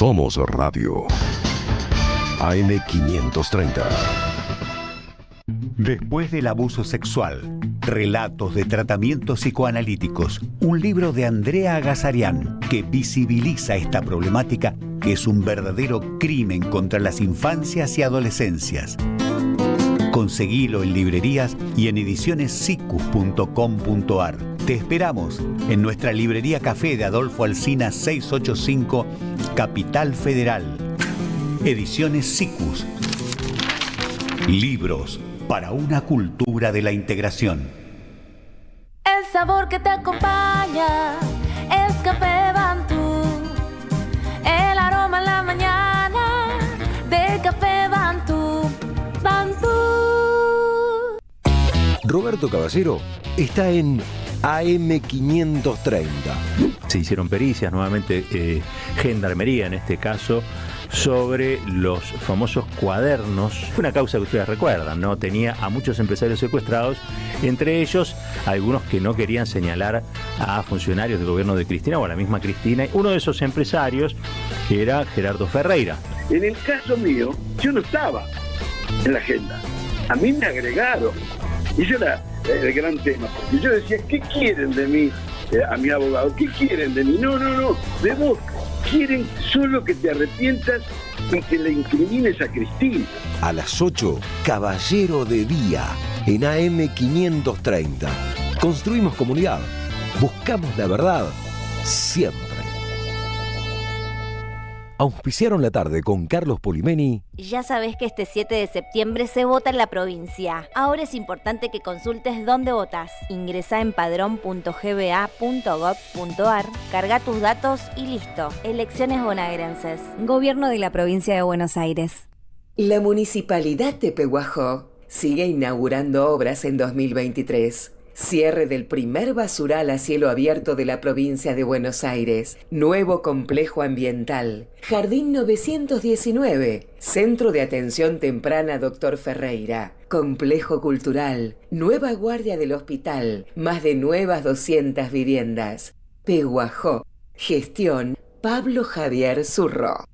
A: Somos Radio AM530.
E: Después del abuso sexual, relatos de tratamientos psicoanalíticos, un libro de Andrea Agazarian que visibiliza esta problemática que es un verdadero crimen contra las infancias y adolescencias. Conseguilo en librerías y en edicionessicus.com.ar. Te esperamos en nuestra librería Café de Adolfo Alsina 685, Capital Federal. Ediciones Sicus. Libros para una cultura de la integración.
I: El sabor que te acompaña es Café Bantú. El aroma en la mañana de Café Bantú. Bantú.
A: Roberto Caballero está en AM530.
D: Se hicieron pericias, nuevamente gendarmería en este caso, sobre los famosos cuadernos. Fue una causa que ustedes recuerdan, ¿no? Tenía a muchos empresarios secuestrados, entre ellos algunos que no querían señalar a funcionarios del gobierno de Cristina o a la misma Cristina. Uno de esos empresarios era Gerardo Ferreira.
Q: En el caso mío, yo no estaba en la agenda. A mí me agregaron. Y ese era el gran tema. Porque yo decía, ¿qué quieren de mí? A mi abogado, ¿qué quieren de mí? No, de vos. Quieren solo que te arrepientas y que le incrimines a Cristina.
A: A las 8, Caballero de Día, en AM530. Construimos comunidad. Buscamos la verdad. Siempre. Auspiciaron la tarde con Carlos Polimeni.
I: Ya sabés que este 7 de septiembre se vota en la provincia. Ahora es importante que consultes dónde votás. Ingresá en padrón.gba.gov.ar, carga tus datos y listo. Elecciones bonaerenses.
P: Gobierno de la Provincia de Buenos Aires.
W: La Municipalidad de Pehuajó sigue inaugurando obras en 2023. Cierre del primer basural a cielo abierto de la provincia de Buenos Aires. Nuevo complejo ambiental. Jardín 919. Centro de Atención Temprana Dr. Ferreira. Complejo cultural. Nueva guardia del hospital. Más de nuevas 200 viviendas. Pehuajó. Gestión Pablo Javier Zurro.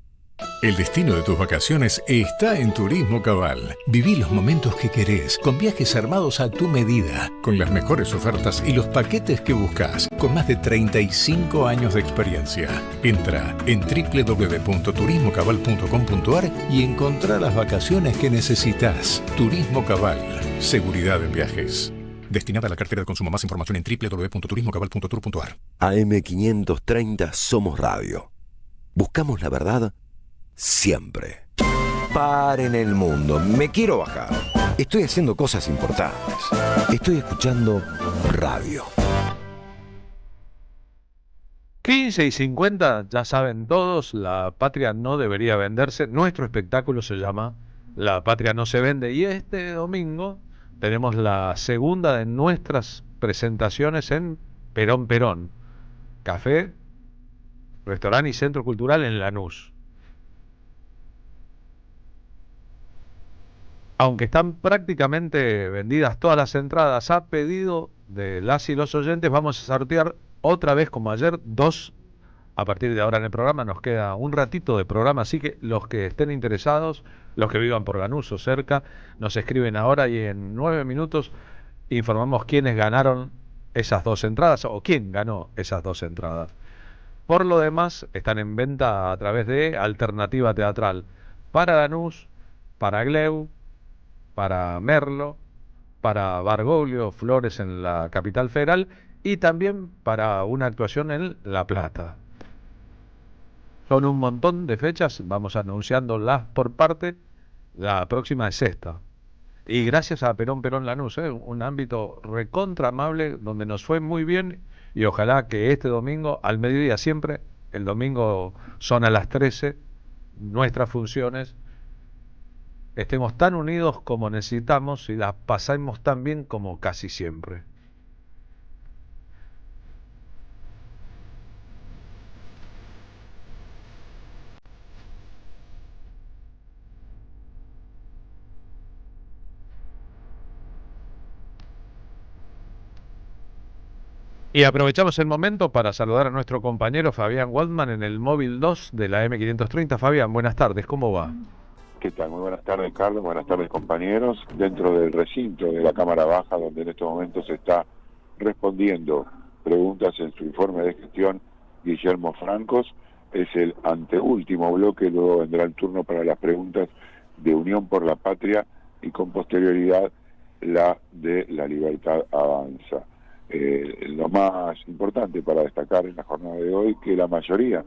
H: El destino de tus vacaciones está en Turismo Cabal. Viví los momentos que querés, con viajes armados a tu medida, con las mejores ofertas y los paquetes que buscas, con más de 35 años de experiencia. Entra en www.turismocabal.com.ar y encontrá las vacaciones que necesitas. Turismo Cabal, seguridad en viajes. Destinada a la cartera de consumo. Más información en www.turismocabal.tour.ar.
A: AM530 Somos Radio. Buscamos la verdad siempre. Paren el mundo. Me quiero bajar. Estoy haciendo cosas importantes. Estoy escuchando radio.
B: 15:50, ya saben todos, La Patria no debería venderse. Nuestro espectáculo se llama La Patria no se vende. Y este domingo tenemos la segunda de nuestras presentaciones en Perón, café, restaurante y centro cultural en Lanús. Aunque están prácticamente vendidas todas las entradas a pedido de las y los oyentes, vamos a sortear otra vez como ayer 2 a partir de ahora en el programa. Nos queda un ratito de programa, así que los que estén interesados, los que vivan por Lanús o cerca, nos escriben ahora y en 9 minutos informamos quiénes ganaron esas 2 entradas o quién ganó esas 2 entradas. Por lo demás, están en venta a través de Alternativa Teatral para Lanús, para Gleu, para Merlo, para Bargoglio, Flores en la capital federal y también para una actuación en La Plata. Son un montón de fechas, vamos anunciándolas por parte. La próxima es esta. Y gracias a Perón Lanús, un ámbito recontra amable donde nos fue muy bien y ojalá que este domingo, al mediodía siempre, el domingo son a las 13, nuestras funciones, estemos tan unidos como necesitamos y las pasemos tan bien como casi siempre. Y aprovechamos el momento para saludar a nuestro compañero Fabián Waldman en el móvil 2 de la M530. Fabián, buenas tardes, ¿cómo va?
R: ¿Qué tal? Muy buenas tardes, Carlos. Buenas tardes, compañeros. Dentro del recinto de la Cámara Baja, donde en estos momentos se está respondiendo preguntas en su informe de gestión, Guillermo Francos, es el anteúltimo bloque. Luego vendrá el turno para las preguntas de Unión por la Patria y con posterioridad la de La Libertad Avanza. Lo más importante para destacar en la jornada de hoy, que la mayoría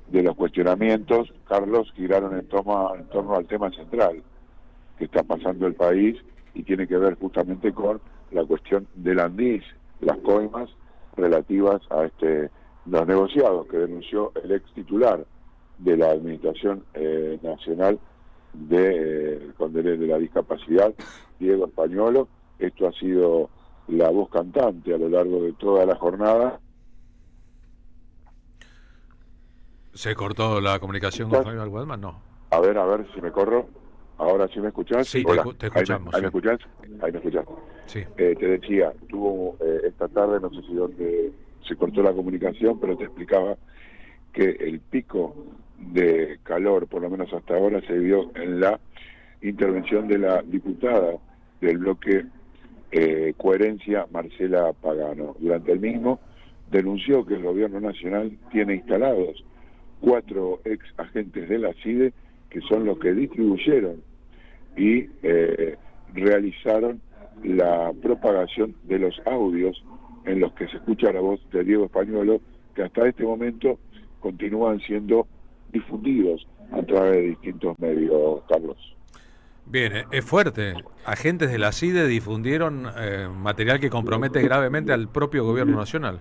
R: de los cuestionamientos, Carlos, giraron en torno al tema central que está pasando el país y tiene que ver justamente con la cuestión del ANDIS, las coimas relativas a los negociados que denunció el ex titular de la Administración Nacional de la Discapacidad, Diego Españolo, esto ha sido la voz cantante a lo largo de toda la jornada.
B: ¿Se cortó la comunicación con Fabián Waldman? No.
R: A ver si me corro. Ahora sí me escuchás.
B: Sí,
R: Hola.
B: te escuchamos.
R: ¿Ahí me escuchás? Ahí me escuchás.
B: Sí.
R: Te decía, tuvo esta tarde, no sé si dónde se cortó la comunicación, pero te explicaba que el pico de calor, por lo menos hasta ahora, se vio en la intervención de la diputada del bloque Coherencia, Marcela Pagano. Durante el mismo denunció que el gobierno nacional tiene instalados 4 ex agentes de la CIDE que son los que distribuyeron y realizaron la propagación de los audios en los que se escucha la voz de Diego Españuelo, que hasta este momento continúan siendo difundidos a través de distintos medios, Carlos.
B: Bien, es fuerte. Agentes de la CIDE difundieron material que compromete gravemente al propio gobierno nacional.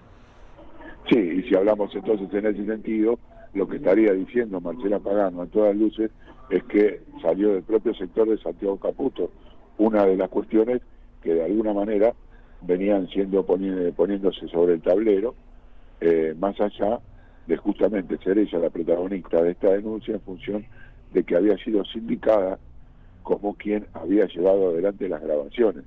R: Sí, y si hablamos entonces en ese sentido, lo que estaría diciendo Marcela Pagano a todas luces es que salió del propio sector de Santiago Caputo, una de las cuestiones que de alguna manera venían siendo poniéndose sobre el tablero, más allá de justamente ser ella la protagonista de esta denuncia en función de que había sido sindicada como quien había llevado adelante las grabaciones.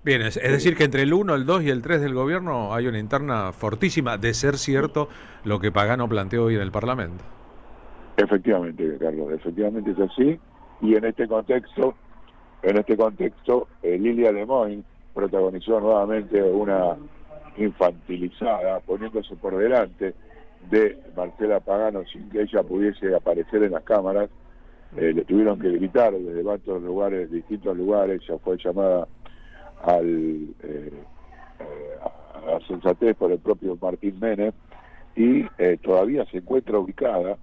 B: Bien, es decir que entre el 1, el 2 y el 3 del gobierno hay una interna fortísima, de ser cierto lo que Pagano planteó hoy en el Parlamento.
R: Efectivamente, Carlos, efectivamente es así, y en este contexto, Lilia Lemoyne protagonizó nuevamente una infantilizada, poniéndose por delante de Marcela Pagano sin que ella pudiese aparecer en las cámaras. Le tuvieron que gritar desde varios lugares, distintos lugares. Ya fue llamada a sensatez por el propio Martín Menem, y todavía se encuentra ubicada,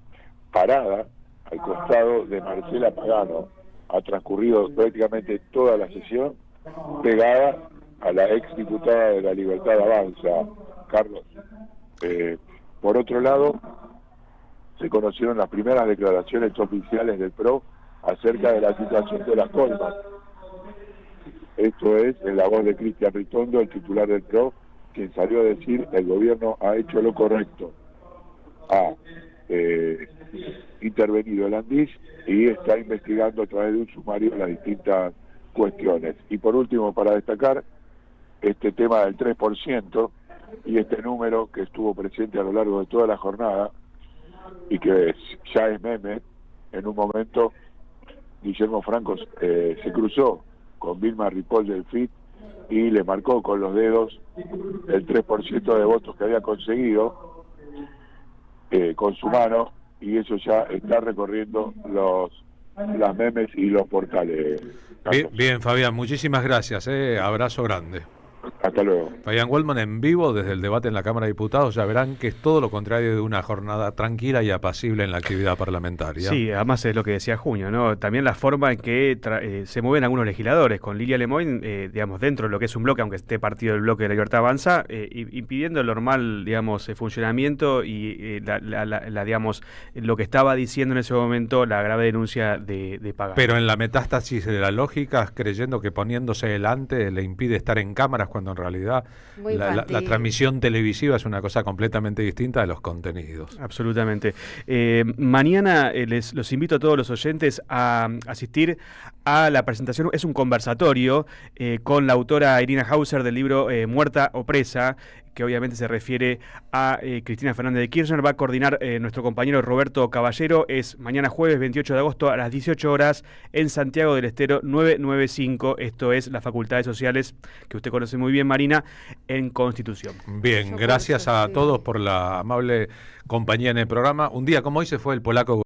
R: parada al costado de Marcela Pagano. Ha transcurrido prácticamente toda la sesión pegada a la ex diputada de la Libertad Avanza, Carlos. Por otro lado, se conocieron las primeras declaraciones oficiales del PRO acerca de la situación de las coimas. Esto es en la voz de Cristian Ritondo, el titular del PRO, quien salió a decir: el gobierno ha hecho lo correcto, ha intervenido el ANDIS y está investigando a través de un sumario las distintas cuestiones. Y por último, para destacar este tema del 3% y este número que estuvo presente a lo largo de toda la jornada y que ya es meme. En un momento Guillermo Franco se cruzó con Vilma Ripoll del FIT y le marcó con los dedos el 3% de votos que había conseguido con su mano, y eso ya está recorriendo las memes y los portales.
B: Bien, Fabián, muchísimas gracias, abrazo grande.
R: Hasta luego.
B: Fabián Waldman en vivo desde el debate en la Cámara de Diputados. Ya verán que es todo lo contrario de una jornada tranquila y apacible en la actividad parlamentaria.
V: Sí, además es lo que decía Junio, ¿no? También la forma en que se mueven algunos legisladores, con Lilia Lemoyne, digamos, dentro de lo que es un bloque, aunque esté partido del bloque de la Libertad Avanza, impidiendo el normal, digamos, funcionamiento y digamos, lo que estaba diciendo en ese momento la grave denuncia de Pagano.
B: Pero en la metástasis de la lógica, creyendo que poniéndose delante le impide estar en cámaras, cuando en realidad la transmisión televisiva es una cosa completamente distinta de los contenidos.
V: Absolutamente. Mañana los invito a todos los oyentes a asistir a la presentación. Es un conversatorio con la autora Irina Hauser del libro Muerta o Presa, que obviamente se refiere a Cristina Fernández de Kirchner. Va a coordinar nuestro compañero Roberto Caballero. Es mañana jueves 28 de agosto a las 18 horas en Santiago del Estero 995. Esto es la Facultad de Sociales, que usted conoce muy bien, Marina, en Constitución.
B: Bien, gracias a todos por la amable compañía en el programa. Un día como hoy se fue el polaco